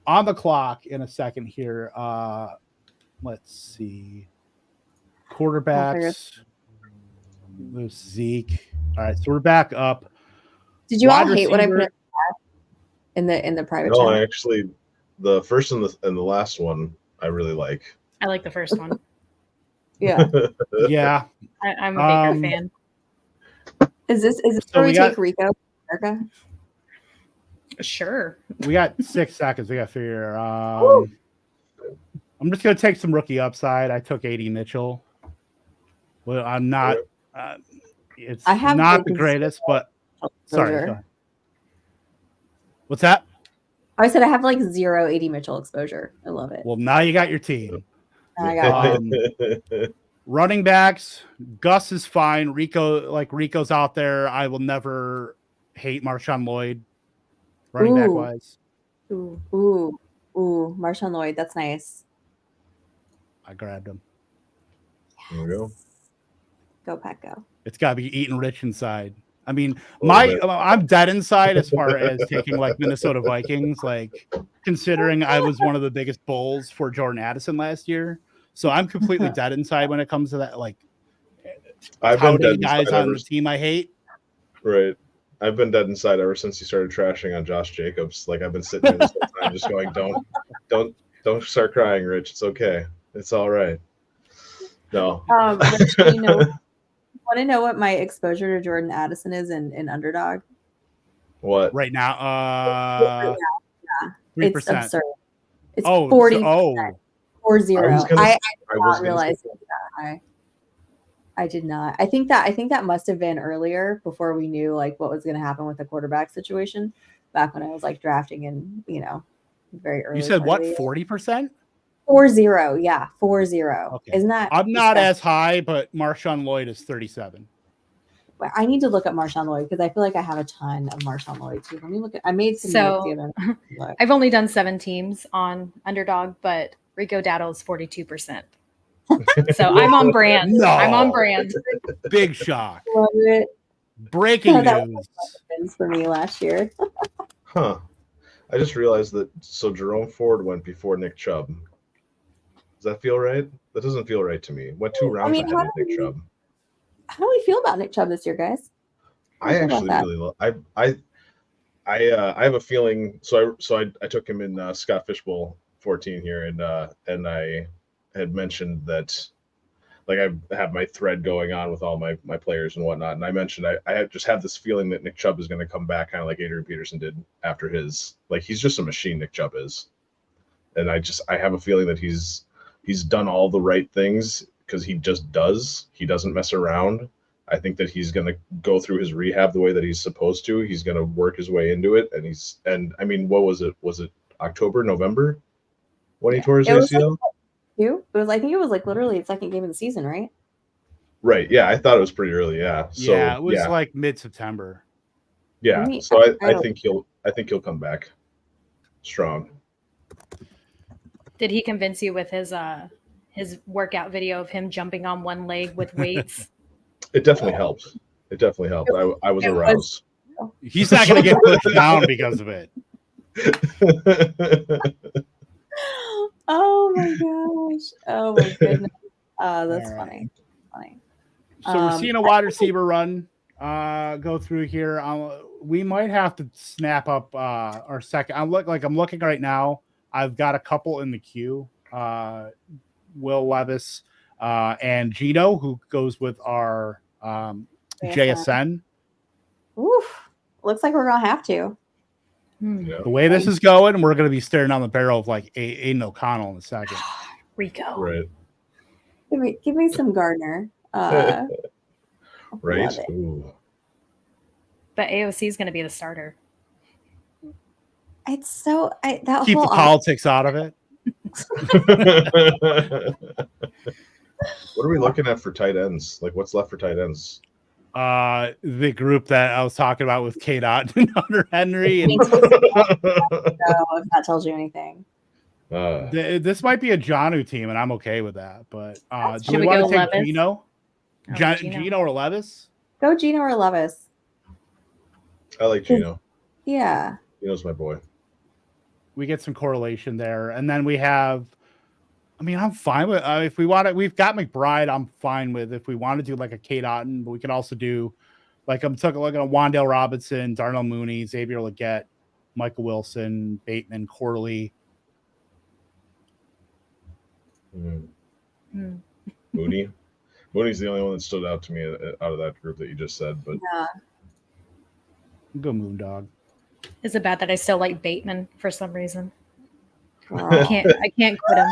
on the clock in a second here. Let's see. Quarterbacks. There's Zeke. All right, so we're back up. Did you all hate what I put in the private chat? No, I actually, the first and the last one I really like. I like the first one. Yeah. Yeah. I'm a Baker fan. Is this where we take Rico, America? Sure. We got 6 seconds. We got to figure. I'm just gonna take some rookie upside. I took AD Mitchell. Well, I'm not. It's not the greatest, but sorry. Go ahead. What's that? I said I have like 0 AD Mitchell exposure. I love it. Well, now you got your team. I got running backs. Gus is fine. Rico's out there. I will never hate Marshawn Lloyd. Running back wise. Ooh, Marshawn Lloyd. That's nice. I grabbed him. There we go. Go Pack, go. It's got to be eating rich inside. I mean, I'm dead inside as far as taking like Minnesota Vikings, like considering I was one of the biggest bulls for Jordan Addison last year. So I'm completely dead inside when it comes to that. Like, I've been dead guys on the team I hate. Right. I've been dead inside ever since you started trashing on Josh Jacobs. Like I've been sitting here this whole time just going, don't start crying, Rich. It's okay. It's all right. No. Rich, want to know what my exposure to Jordan Addison is in Underdog? What? Right now? Yeah. 3%. It's absurd. It's 40%. 40. I did not realize it was that high. I did not. I think that must have been earlier before we knew like what was going to happen with the quarterback situation. Back when I was like drafting and very early. You said what? 40%? 40. Yeah, 40. Okay. Isn't that? I'm not as high, but Marshawn Lloyd is 37. I need to look at Marshawn Lloyd because I feel like I have a ton of Marshawn Lloyd too. Let me look at. I made some. So I've only done 7 teams on Underdog, but Rico Daddle's 42%. So I'm on brand. No. I'm on brand. Big shock. Love it. Breaking news. Was for me last year. Huh. I just realized that. So Jerome Ford went before Nick Chubb. Does that feel right? That doesn't feel right to me. Went 2 rounds ahead of Nick Chubb. How do we feel about Nick Chubb this year, guys? I actually really love. I have a feeling. So I took him in Scott Fishbowl 14 here, and I had mentioned that like I have my thread going on with all my players and whatnot. And I mentioned I just have this feeling that Nick Chubb is going to come back kind of like Adrian Peterson did after his, like, he's just a machine, Nick Chubb is. And I have a feeling that he's done all the right things because he just does. He doesn't mess around. I think that he's going to go through his rehab the way that he's supposed to. He's going to work his way into it. And I mean, what was it? Was it October, November when he tore his ACL? I think it was like literally the second game of the season, right? Right. Yeah, I thought it was pretty early. Yeah. So, yeah, it was like mid-September. Yeah. So I think he'll come back strong. Did he convince you with his workout video of him jumping on one leg with weights? It definitely helped. I was aroused. He's not going to get pushed down because of it. Oh my gosh. Oh my goodness. That's funny. So we're seeing a wide receiver run go through here. We might have to snap up our second. I'm looking right now. I've got a couple in the queue. Will Levis and Gino, who goes with our JSN. Oof. Looks like we're gonna have to. Yeah. The way this is going, we're going to be staring down the barrel of like Aiden O'Connell in a second. Rico. Right. Give me some Gardner. Right. But AOC is going to be the starter. It's so that Keep whole the politics out of it. What are we looking at for tight ends? Like, what's left for tight ends? The group that I was talking about with Kate Otten and Hunter Henry. And if that tells you anything. this might be a Janu team, and I'm okay with that. But do we want go to take Levis? Gino? Gino. Gino or Levis? Go Gino or Levis. I like Gino. Yeah. Gino's my boy. We get some correlation there, and then we have. I mean, I'm fine with if we want to. We've got McBride. I'm fine with if we want to do like a Kate Otten, but we can also do like I'm taking a look at Wandale Robinson, Darnell Mooney, Xavier Legette, Michael Wilson, Bateman, Corley. Mooney. Mooney's the only one that stood out to me out of that group that you just said. But Yeah. Go Moondog. Is it bad that I still like Bateman for some reason? Girl. I can't quit him.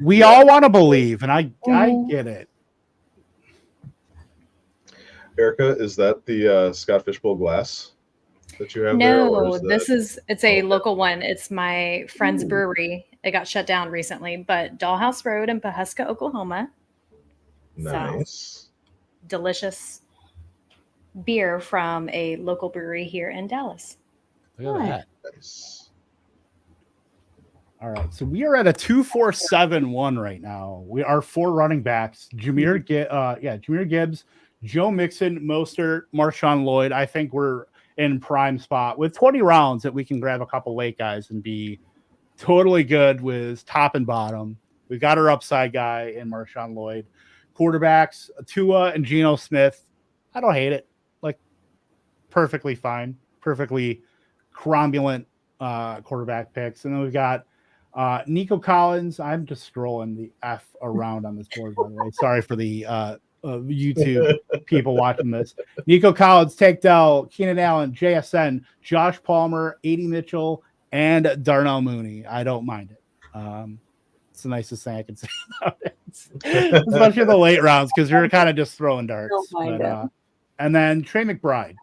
We all want to believe, and I get it. Erica, is that the Scott Fishbowl glass that you have there? No, it's a local one. It's my friend's brewery. It got shut down recently, but Dollhouse Road in Pahuska, Oklahoma. Nice. Delicious beer from a local brewery here in Dallas. Look at that. Nice. All right, so we are at a 2-4-7-1 right now. We are 4 running backs: Jameer Gibbs, Joe Mixon, Mostert, Marshawn Lloyd. I think we're in prime spot with 20 rounds that we can grab a couple late guys and be totally good with top and bottom. We got our upside guy in Marshawn Lloyd. Quarterbacks, Tua and Geno Smith. I don't hate it. Like, perfectly fine, perfectly cromulent quarterback picks. And then we've got Nico Collins. I'm just scrolling the F around on this board, by the way. Sorry for the YouTube people watching this. Nico Collins, Tank Dell, Keenan Allen, JSN, Josh Palmer, A.D. Mitchell, and Darnell Mooney. I don't mind it. It's the nicest thing I can say about it. Especially the late rounds, because you're kind of just throwing darts. And then Trey McBride,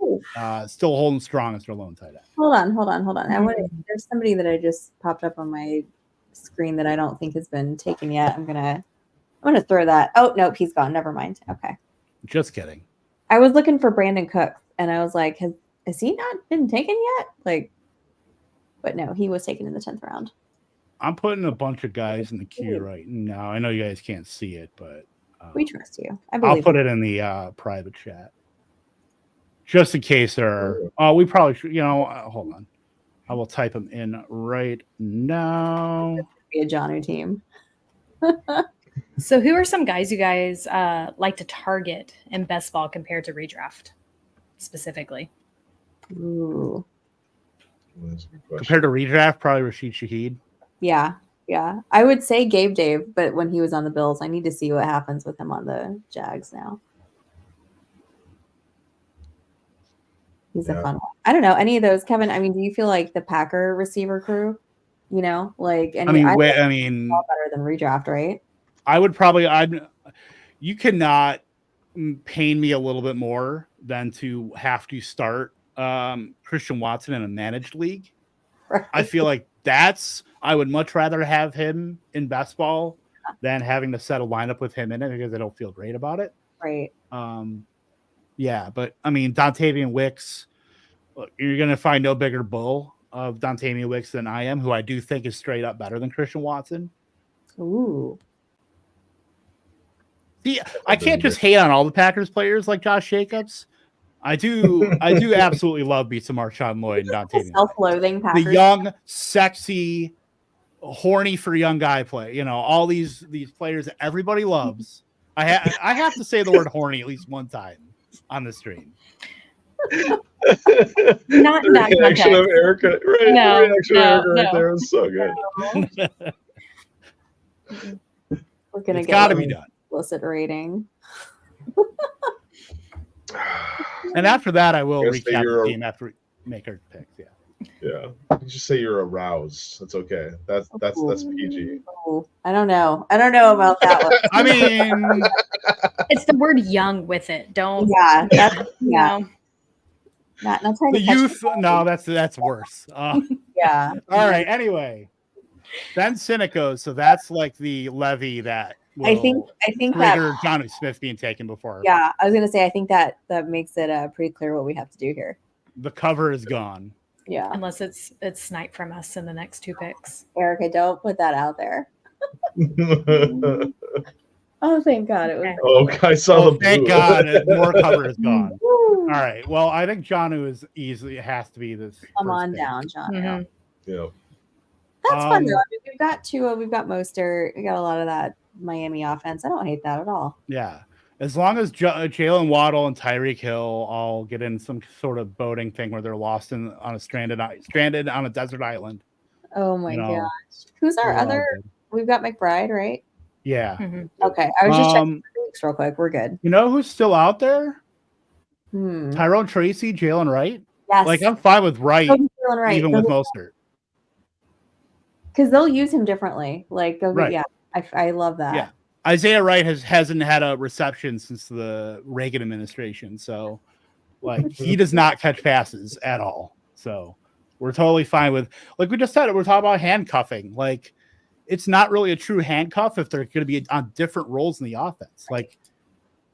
still holding strong as their lone tight end. Hold on. There's somebody that I just popped up on my screen that I don't think has been taken yet. I'm gonna throw that. Oh nope, he's gone. Never mind. Okay. Just kidding. I was looking for Brandon Cooks, and I was like, has he not been taken yet? Like, but no, he was taken in the 10th round. I'm putting a bunch of guys in the queue right now. I know you guys can't see it, but we trust you. I'll put it in the private chat. Just in case there are, we probably should, hold on. I will type them in right now. Be a Janu team. So who are some guys you guys like to target in best ball compared to redraft specifically? Ooh. Compared to redraft, probably Rashid Shaheed. Yeah. Yeah, I would say Gabe Dave, but when he was on the Bills, I need to see what happens with him on the Jags now. He's a fun one. I don't know any of those, Kevin. I mean, do you feel like the Packer receiver crew? You know, like any. I mean, better than redraft, right? I would probably. You cannot pain me a little bit more than to have to start Christian Watson in a managed league. Right. I feel like I would much rather have him in best ball than having to set a lineup with him in it because I don't feel great about it. Right. Yeah, but I mean, Dontavian Wicks, you're going to find no bigger bull of Dontavian Wicks than I am, who I do think is straight up better than Christian Watson. Ooh. See, I can't just hate on all the Packers players like Josh Jacobs. I do absolutely love me some Marshawn Lloyd and Dontavian. Self-loathing Packers. The young, sexy, horny for young guy play. You know, all these players that everybody loves. I have to say the word horny at least one time on the stream. Not in that reaction context. of Erica. Right, No, reaction of Erica right no. there was so good. We're gonna It's get got to be done. explicit rating. And after that, I will Guess that recap you're the a- team after we make our picks. Yeah. Yeah, just say you're aroused. That's okay. That's PG. Ooh, I don't know about that one. I mean, It's the word young with it. Don't. Yeah, that's No. not trying the to catch youth. No, that's worse. Yeah. All right. Anyway, then Cynicos. So that's like the levy that I think that trigger Jonnu Smith being taken before. yeah, I was gonna say I think that makes it pretty clear what we have to do here. The cover is gone. Yeah. Unless it's sniped from us in the next 2 picks. Erica, don't put that out there. Oh, thank God. It was. Oh, I saw the thank blue. God, more cover is gone. Woo. All right. Well, I think Jonnu is easily has to be this. Come on pick. down, John. Mhm. Yeah. That's fun though. I mean, we've got Tua, we've got Mostert, we got a lot of that Miami offense. I don't hate that at all. Yeah. As long as Jalen Waddle and Tyreek Hill all get in some sort of boating thing where they're lost on a stranded on a desert island. Oh my You know, gosh. Who's our we're all other? good. We've got McBride, right? Yeah. Mhm. Okay. I was just checking the weeks real quick. We're good. You know who's still out there? Hmm. Tyrone Tracy, Jalen Wright. Yes. Like I'm fine with Wright, Feeling right. even with Mostert. Because they'll use him differently. Like, Right. yeah, I love that. Yeah. Isaiah Wright hasn't had a reception since the Reagan administration. So like he does not catch passes at all. So we're totally fine with, like we just said, we're talking about handcuffing. Like it's not really a true handcuff if they're going to be on different roles in the offense. Like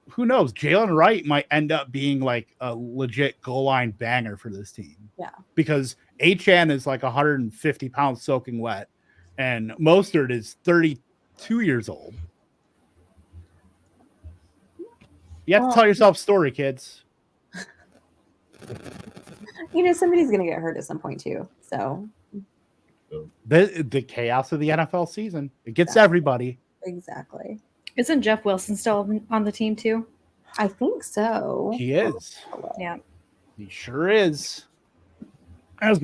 who knows? Jalen Wright might end up being like a legit goal line banger for this team. Yeah. Because HN is like 150 pounds soaking wet and Mostert is 32 years old. You have to tell yourself a story, kids. You know, somebody's going to get hurt at some point too. So The chaos of the NFL season. It gets everybody. exactly. Isn't Jeff Wilson still on the team too? I think so. He is. Yeah. He sure is. That's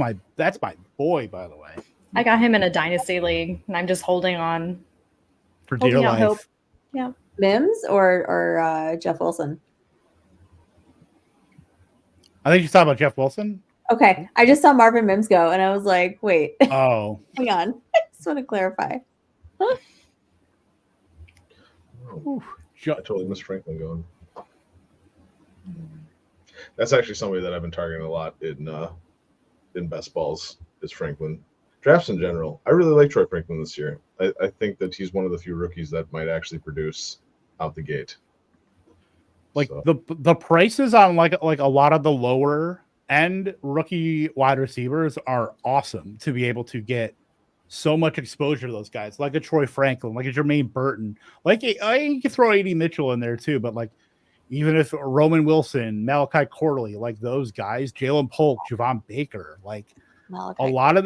my boy, by the way. I got him in a dynasty league, and I'm just holding on. For dear Holding out life. hope. Yeah. Mims or Jeff Wilson? I think you're talking about Jeff Wilson. Okay. I just saw Marvin Mims go and I was like, wait, Oh. hang on. I just want to clarify. Oh, I totally missed Franklin going. That's actually somebody that I've been targeting a lot in best balls is Franklin. Drafts in general. I really like Troy Franklin this year. I think that he's one of the few rookies that might actually produce out the gate. Like So. the prices on like a lot of the lower end rookie wide receivers are awesome to be able to get so much exposure to those guys, like a Troy Franklin, like a Jermaine Burton, like you can throw AD Mitchell in there too, but like even if Roman Wilson, Malachi Corley, like those guys, Jalen Polk, Javon Baker, like Malachi. a lot of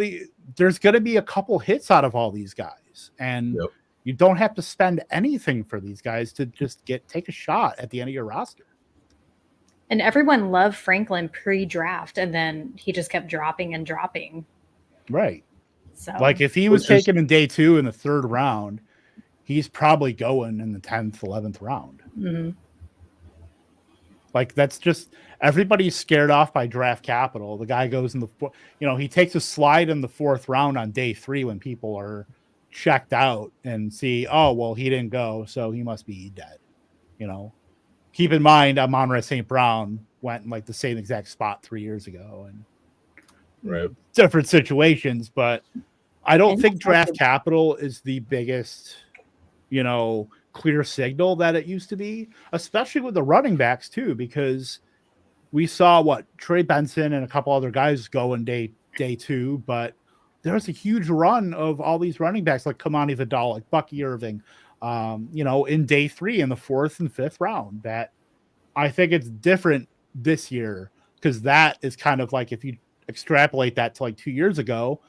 there's going to be a couple hits out of all these guys, and Yep. you don't have to spend anything for these guys to just take a shot at the end of your roster. And everyone loved Franklin pre-draft, and then he just kept dropping and dropping. Right. So Like if he was taken in day 2 in the 3rd round, he's probably going in the 10th, 11th round. mm-hmm. Like that's just everybody's scared off by draft capital. The guy goes in the, he takes a slide in the 4th round on day 3 when people are checked out and see, oh, well, he didn't go, so he must be dead. Keep in mind, Amon-Ra St. Brown went in like the same exact spot 3 years ago and Right. different situations, but I don't think draft capital is the biggest, clear signal that it used to be, especially with the running backs too, because we saw Trey Benson and a couple other guys go in day 2, but there's a huge run of all these running backs like Kamani Vidal, like Bucky Irving, in day 3 in the 4th and 5th round. That I think it's different this year because that is kind of like if you extrapolate that to like 2 years ago,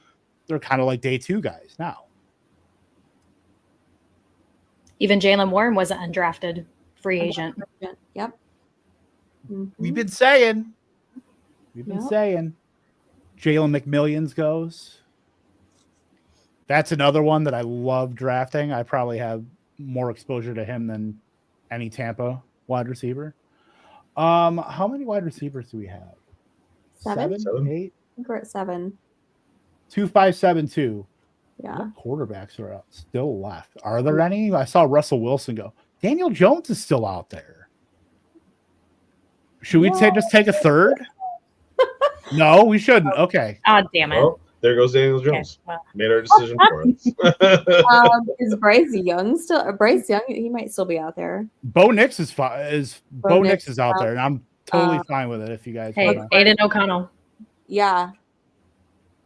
they're kind of like day 2 guys now. Even Jalen Warren was an undrafted free agent. Yep. Mm-hmm. We've been saying Jalen McMillions goes. That's another one that I love drafting. I probably have more exposure to him than any Tampa wide receiver. How many wide receivers do we have? 7? 8? I think we're at 7. 2, 5, 7, 2. Yeah. What quarterbacks are still left? Are there any? I saw Russell Wilson go. Daniel Jones is still out there. Should we just take a 3rd? No, we shouldn't. Okay. Oh, damn it. Well, there goes Daniel Jones. Okay, well. Made our decision for us. Is Bryce Young still? Bryce Young, he might still be out there. Bo Nix is Bo Nix is out there, and I'm totally fine with it. If you guys, hey, Aiden O'Connell. Yeah.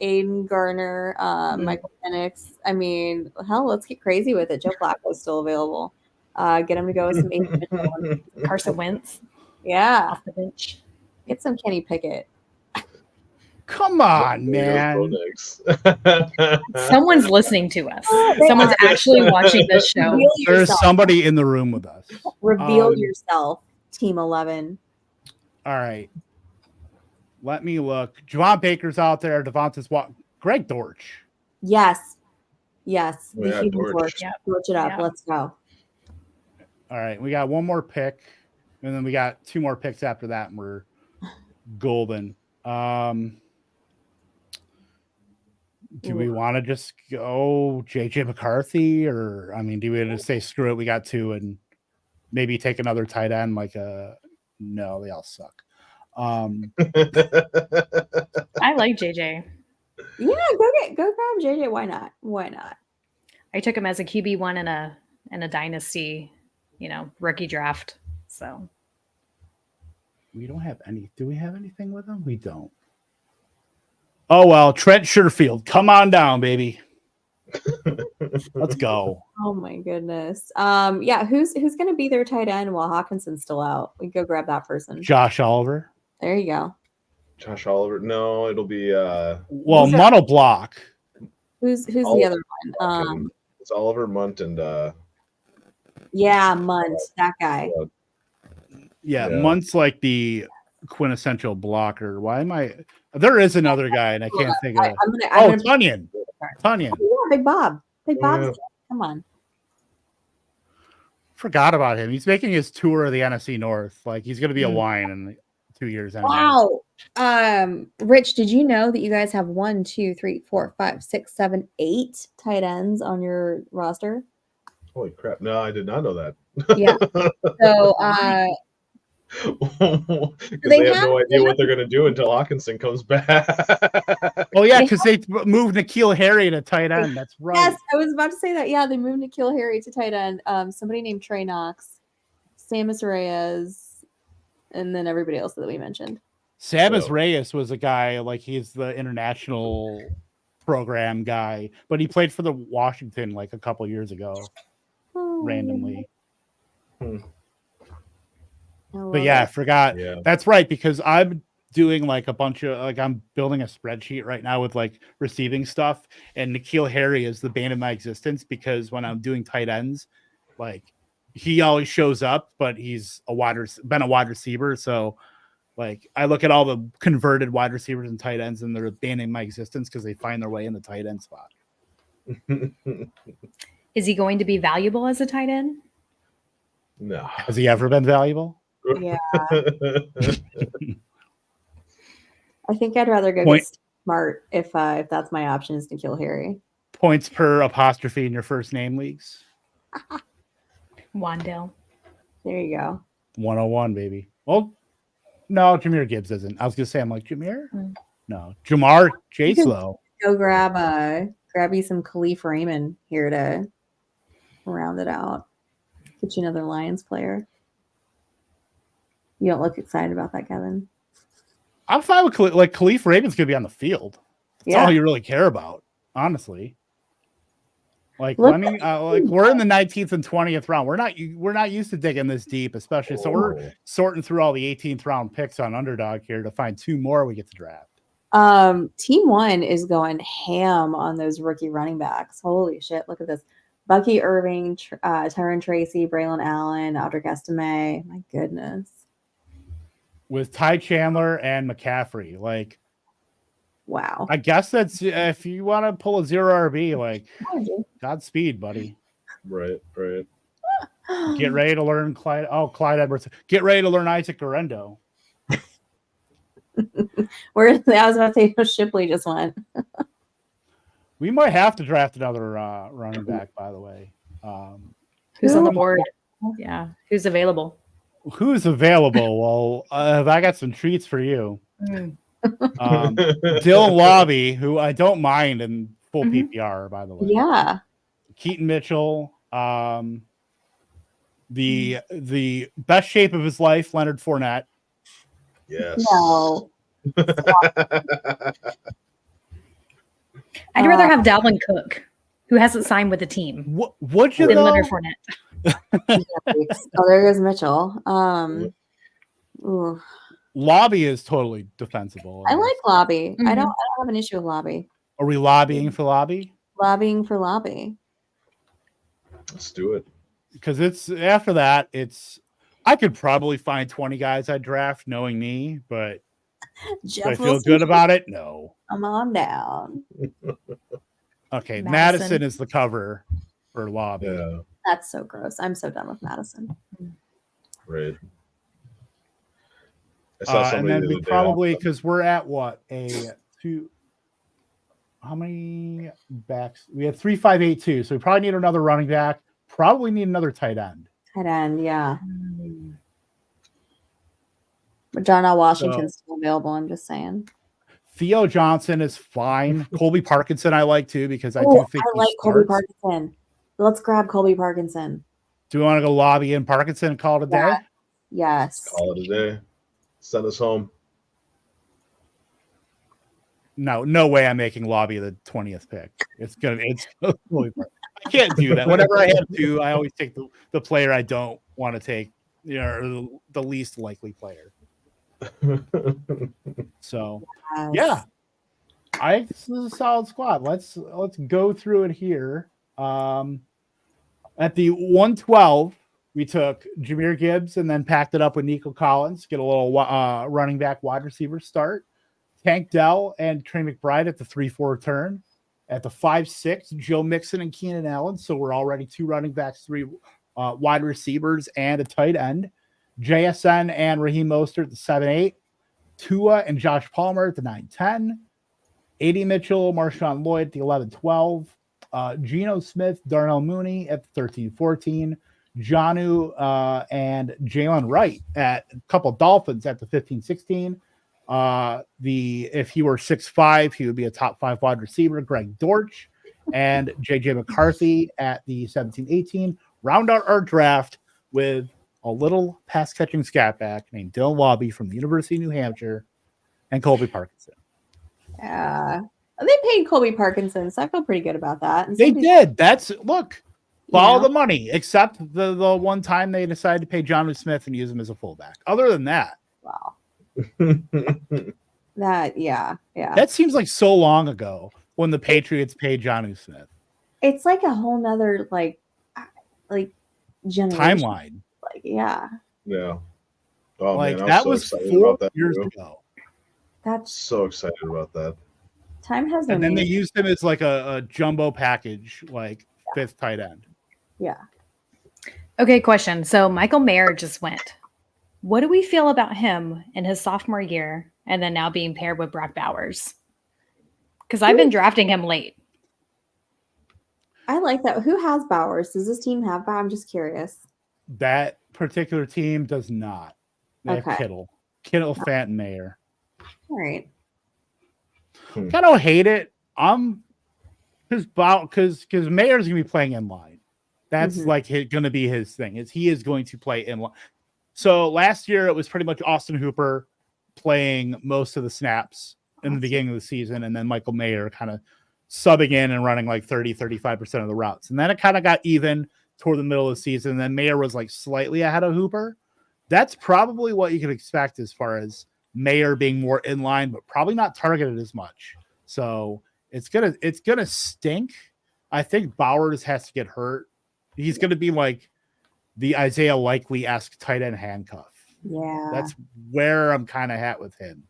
Aiden Garner, Michael Penix. I mean, hell, let's get crazy with it. Joe Flacco's still available. Get him to go with some Aiden Mitchell. Carson Wentz Yeah. off the bench. Get some Kenny Pickett. Come on, man. Someone's listening to us. Someone's actually watching this show. There's somebody in the room with us. Reveal yourself, Team 11. All right. Let me look. Javon Baker's out there. Devonta's Greg Dortch. Yes. Yes. Oh, yeah, Dortch. Yep. Torch it up. Yep. Let's go. All right. We got one more pick, and then we got 2 more picks after that, and we're golden. Do we want to just go JJ McCarthy, or do we want to say screw it? We got 2 and maybe take another tight end no, they all suck. I like JJ. Yeah, go grab JJ. Why not? I took him as a QB1 in a dynasty, rookie draft. So we don't have any. Do we have anything with him? We don't. Oh well, Trent Sherfield, come on down, baby. Let's go. Oh my goodness. Yeah, who's gonna be their tight end while Hawkinson's still out? We go grab that person. Josh Oliver. There you go. Josh Oliver. No, it'll be Munn'll block. Who's the other one? It's Oliver Munt and yeah, Munt, that guy. Yeah, Munt's like the quintessential blocker. Why am I? There is another guy, and I can't think of it. Tunyon. Tunyon. Oh, yeah, Big Bob. Yeah. Come on. Forgot about him. He's making his tour of the NFC North. Like he's going to be a wine in 2 years. Anyway. Wow. Rich, did you know that you guys have 1, 2, 3, 4, 5, 6, 7, 8 tight ends on your roster? Holy crap! No, I did not know that. Yeah. So, they have no idea what they're going to do until Hawkinson comes back. Oh yeah, because they moved N'Keal Harry to tight end. That's right. Yes, I was about to say that. Yeah, they moved N'Keal Harry to tight end. Somebody named Trey Knox, Samus Reyes, and then everybody else that we mentioned. Samus Reyes was a guy like he's the international program guy, but he played for the Washington like a couple years ago, randomly. But yeah, I forgot. Yeah. That's right, because I'm doing like a bunch of I'm building a spreadsheet right now with like receiving stuff, and N'Keal Harry is the bane of my existence because when I'm doing tight ends, like he always shows up, but he's been a wide receiver, so Like I look at all the converted wide receivers and tight ends, and they're abandoning my existence because they find their way in the tight end spot. Is he going to be valuable as a tight end? No. Has he ever been valuable? Yeah. I think I'd rather go Point- get Smart if that's my option is N'Keal Harry. Points per apostrophe in your first name leagues. Wandale. There you go. 101, baby. Well, no, Jahmyr Gibbs isn't. I was gonna say, I'm like, Jahmyr? Mm. No. Jamar Chase, though. Go grab you some Khalif Raymond here to round it out. Get you another Lions player. You don't look excited about that, Kevin. I'm fine with Khalif Raymond's gonna be on the field. That's all you really care about, honestly. Like, Look- like we're in the 19th and 20th round. We're not used to digging this deep, especially. So we're sorting through all the 18th round picks on Underdog here to find 2 more we get to draft. Team 1 is going ham on those rookie running backs. Holy shit! Look at this: Bucky Irving, Tyron Tracy, Braylon Allen, Audric Estime. My goodness! With Ty Chandler and McCaffrey, like, Wow. I guess that's if you want to pull a 0 RB, like, Godspeed, buddy. Right. Get ready to learn Clyde Edwards. Get ready to learn Isaac Garendo. Where I was about to say Shipley just went. We might have to draft another running back, by the way. Who's on the board? Yeah. Who's available? Who's available? Well, I got some treats for you. Dylan Lobby, who I don't mind in full PPR, by the way. Yeah. Keaton Mitchell, the best shape of his life, Leonard Fournette. Yes. No. I'd rather have Dalvin Cook, who hasn't signed with the team, Would you than though? Leonard Fournette. Oh, there goes Mitchell. Ooh. Lobby is totally defensible. I like Lobby. Mhm. I don't have an issue with Lobby. Are we lobbying for Lobby? Lobbying for Lobby. Let's do it. Because it's after that, I could probably find 20 guys I'd draft knowing me, but do I feel good about it? No. Come on down. Okay, Madison. Madison is the cover for Lobby. Yeah. That's so gross. I'm so done with Madison. Right. I saw And somebody then the we other day probably, off- because we're at what? How many backs? We have 3, 5, 8, 2. So we probably need another running back. Probably need another tight end. Tight end, yeah. But John L. Washington's still available, I'm just saying. Theo Johnson is fine. Colby Parkinson I like too because I Oh, do think I he like Colby starts. Parkinson. Let's grab Colby Parkinson. Do we want to go Lobby and Parkinson and call it a day? Yeah. Yes. Call it a day. Send us home. No way I'm making Lobby the 20th pick. It's Colby Parkinson. I can't do that. Whenever I have to, I always take the player I don't want to take, or the least likely player. So Yes. yeah, this is a solid squad. Let's go through it here. At the 112, we took Jahmyr Gibbs and then packed it up with Nico Collins, get a little running back wide receiver start. Tank Dell and Trey McBride at the 3-4 turn. At the 5-6, Joe Mixon and Keenan Allen. So we're already 2 running backs, 3 wide receivers, and a tight end. JSN and Raheem Mostert at the 7-8. Tua and Josh Palmer at the 9-10. A.D. Mitchell, Marshawn Lloyd at the 11-12. Geno Smith, Darnell Mooney at the 13-14. Jonnu and Jalen Wright at a couple Dolphins at the 15-16. If he were 6'5", he would be a top 5 wide receiver. Greg Dortch and JJ McCarthy at the 17-18. Round out our draft with a little pass catching scat back named Dylan Lobby from the University of New Hampshire and Colby Parkinson. Yeah. They paid Colby Parkinson, so I feel pretty good about that. And They somebody- did. Follow Yeah. the money, except the one time they decided to pay Jonnu Smith and use him as a fullback. Other than that, Wow. Yeah. that seems like so long ago when the Patriots paid Jonnu Smith. It's like a whole nother like generation. Timeline. Like, yeah. Yeah. Oh like man, that I was was so excited 4 about that years too. ago. That's So excited about that. time has no And then they meaning. used him as like a jumbo package, like 5th tight end. Yeah. Okay, question. So Michael Mayer just went. What do we feel about him in his sophomore year and then now being paired with Brock Bowers? Because I've been drafting him late. I like that. Who has Bowers? Does this team have Bowers? I'm just curious. That particular team does not. They have Okay. Kittle, Fant, and Mayer. All right. I don't hate it. Because Mayer's gonna be playing in line. That's like going to be his thing. He is going to play in line. So last year it was pretty much Austin Hooper playing most of the snaps in the beginning of the season, and then Michael Mayer kind of subbing in and running like 30-35% of the routes. And then it kind of got even toward the middle of the season. And then Mayer was like slightly ahead of Hooper. That's probably what you can expect as far as Mayer being more in line, but probably not targeted as much. So it's gonna stink. I think Bowers has to get hurt. He's gonna be like the Isaiah Likely-esque tight end handcuff. Yeah. That's where I'm kind of at with him.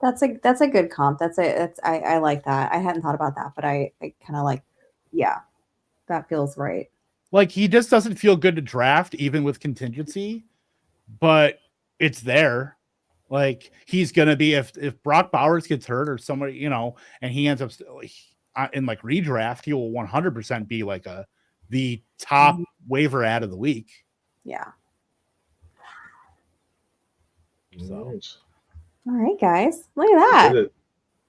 That's a good comp. I like that. I hadn't thought about that, but I kind of like, yeah, that feels right. Like he just doesn't feel good to draft even with contingency, but it's there. Like he's gonna be if Brock Bowers gets hurt or somebody, and he ends up in like redraft, he will 100% be like the top waiver ad of the week. Yeah. So. Nice. All right, guys, look at that. Did it.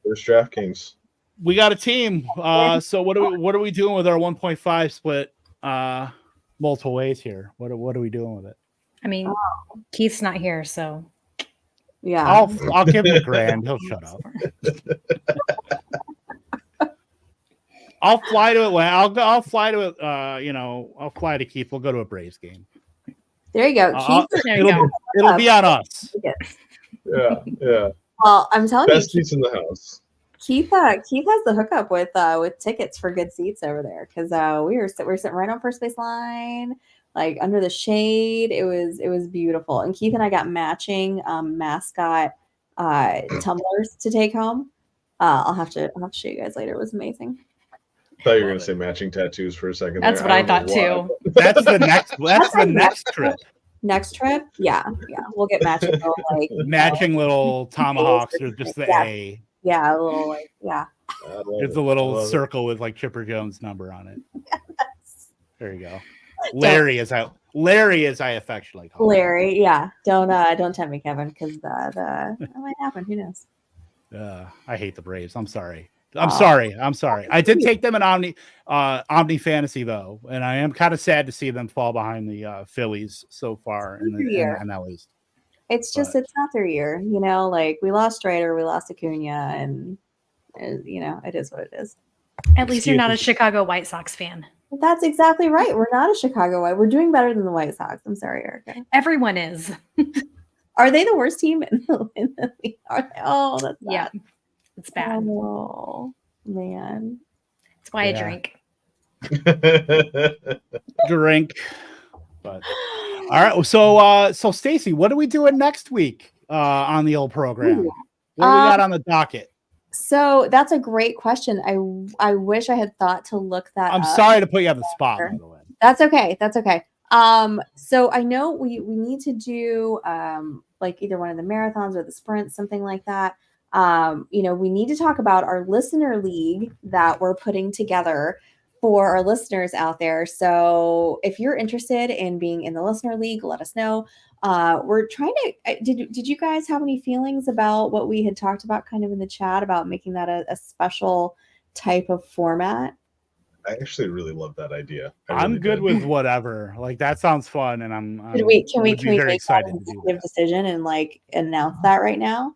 There's DraftKings. We got a team. So what are we doing with our 1.5 split multiple ways here? What are we doing with it? I mean, Keith's not here, so Yeah. I'll give him $1,000. He'll shut up. I'll fly to Atlanta. I'll fly to it. I'll fly to Keith. We'll go to a Braves game. There you go. Keith. It'll be on us. Yeah. Well, I'm telling Best you, seats in the house. Keith has the hookup with tickets for good seats over there because we were sitting right on first base line, like under the shade. It was beautiful. And Keith and I got matching mascot tumblers to take home. I'll have to show you guys later. It was amazing. I thought you were going to say matching tattoos for a second. That's what I thought too. That's the next trip. Next trip, yeah, we'll get matching little tomahawks or just the A. Yeah, a little There's a little circle with like Chipper Jones' number on it. Yes. There you go. Larry, as I affectionately call him. Larry. Yeah, don't tempt me, Kevin, because that might happen. Who knows? I hate the Braves. I'm sorry. I'm sorry. I did take them in Omni Fantasy though, and I am kind of sad to see them fall behind the Phillies so far in the NL. It's not their year, Like we lost Strider, we lost Acuna, and it is what it is. At least you're not a Chicago White Sox fan. That's exactly right. We're not a Chicago White. We're doing better than the White Sox. I'm sorry, Erica. Everyone is. Are they the worst team in the league? Are they? Oh, that's bad. Yeah. It's bad. Oh man. That's why I drink. But all right. So Stacy, what are we doing next week on the old program? What do we got on the docket? So that's a great question. I wish I had thought to look that up. I'm sorry to put you on the spot, by the way. That's okay. So I know we need to do like either one of the marathons or the sprints, something like that. We need to talk about our listener league that we're putting together for our listeners out there. So if you're interested in being in the listener league, let us know. We're trying to, did you guys have any feelings about what we had talked about kind of in the chat about making that a special type of format? I actually really love that idea. I'm good with whatever. Like that sounds fun, and can we very make excited that to do a decision and like announce that right now?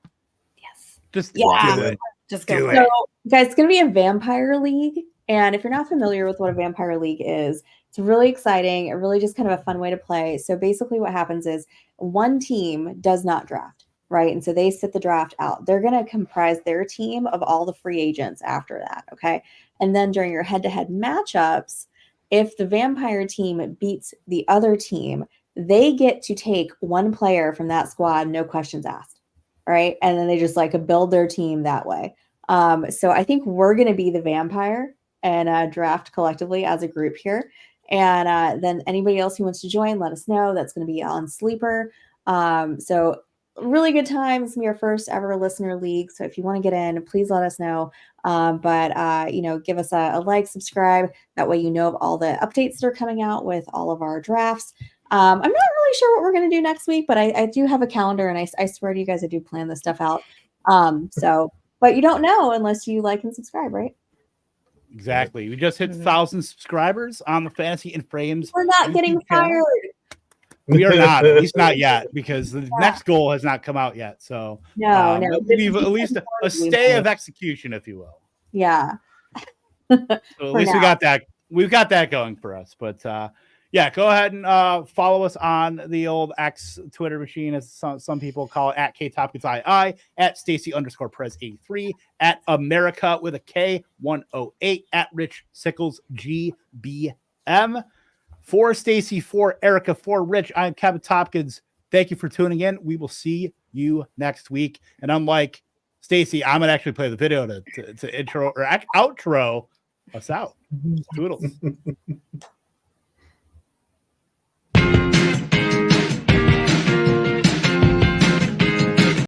Just do it. Just go. So, guys, it's going to be a vampire league. And if you're not familiar with what a vampire league is, it's really exciting. It really just kind of a fun way to play. So basically what happens is one team does not draft, right? And so they sit the draft out. They're going to comprise their team of all the free agents after that, okay? And then during your head-to-head matchups, if the vampire team beats the other team, they get to take one player from that squad, no questions asked. All right. And then they just like build their team that way. So I think we're going to be the vampire and draft collectively as a group here. And then anybody else who wants to join, let us know. That's going to be on Sleeper. So really good time. It's going to be our first ever listener league. So if you want to get in, please let us know. But give us a like, subscribe. That way you know of all the updates that are coming out with all of our drafts. I'm not really sure what we're going to do next week, but I do have a calendar, and I swear to you guys, I do plan this stuff out. But you don't know unless you like and subscribe, right? Exactly. We just hit 1,000 subscribers on the Fantasy and Frames. We're not getting fired. We are not, at least not yet, because the next goal has not come out yet. So no. We've at least a stay of execution, if you will. Yeah. So at least we got that. We've got that going for us. But yeah, go ahead and follow us on the old X Twitter machine, as some people call it, at KTopkinsII, at Stacy_Prez83, at America with a K 108, at Rich Sickles GBM. For Stacy, for Erica, for Rich, I'm Kevin Topkins. Thank you for tuning in. We will see you next week. And unlike Stacy, I'm gonna actually play the video to intro or outro us out. Toodles.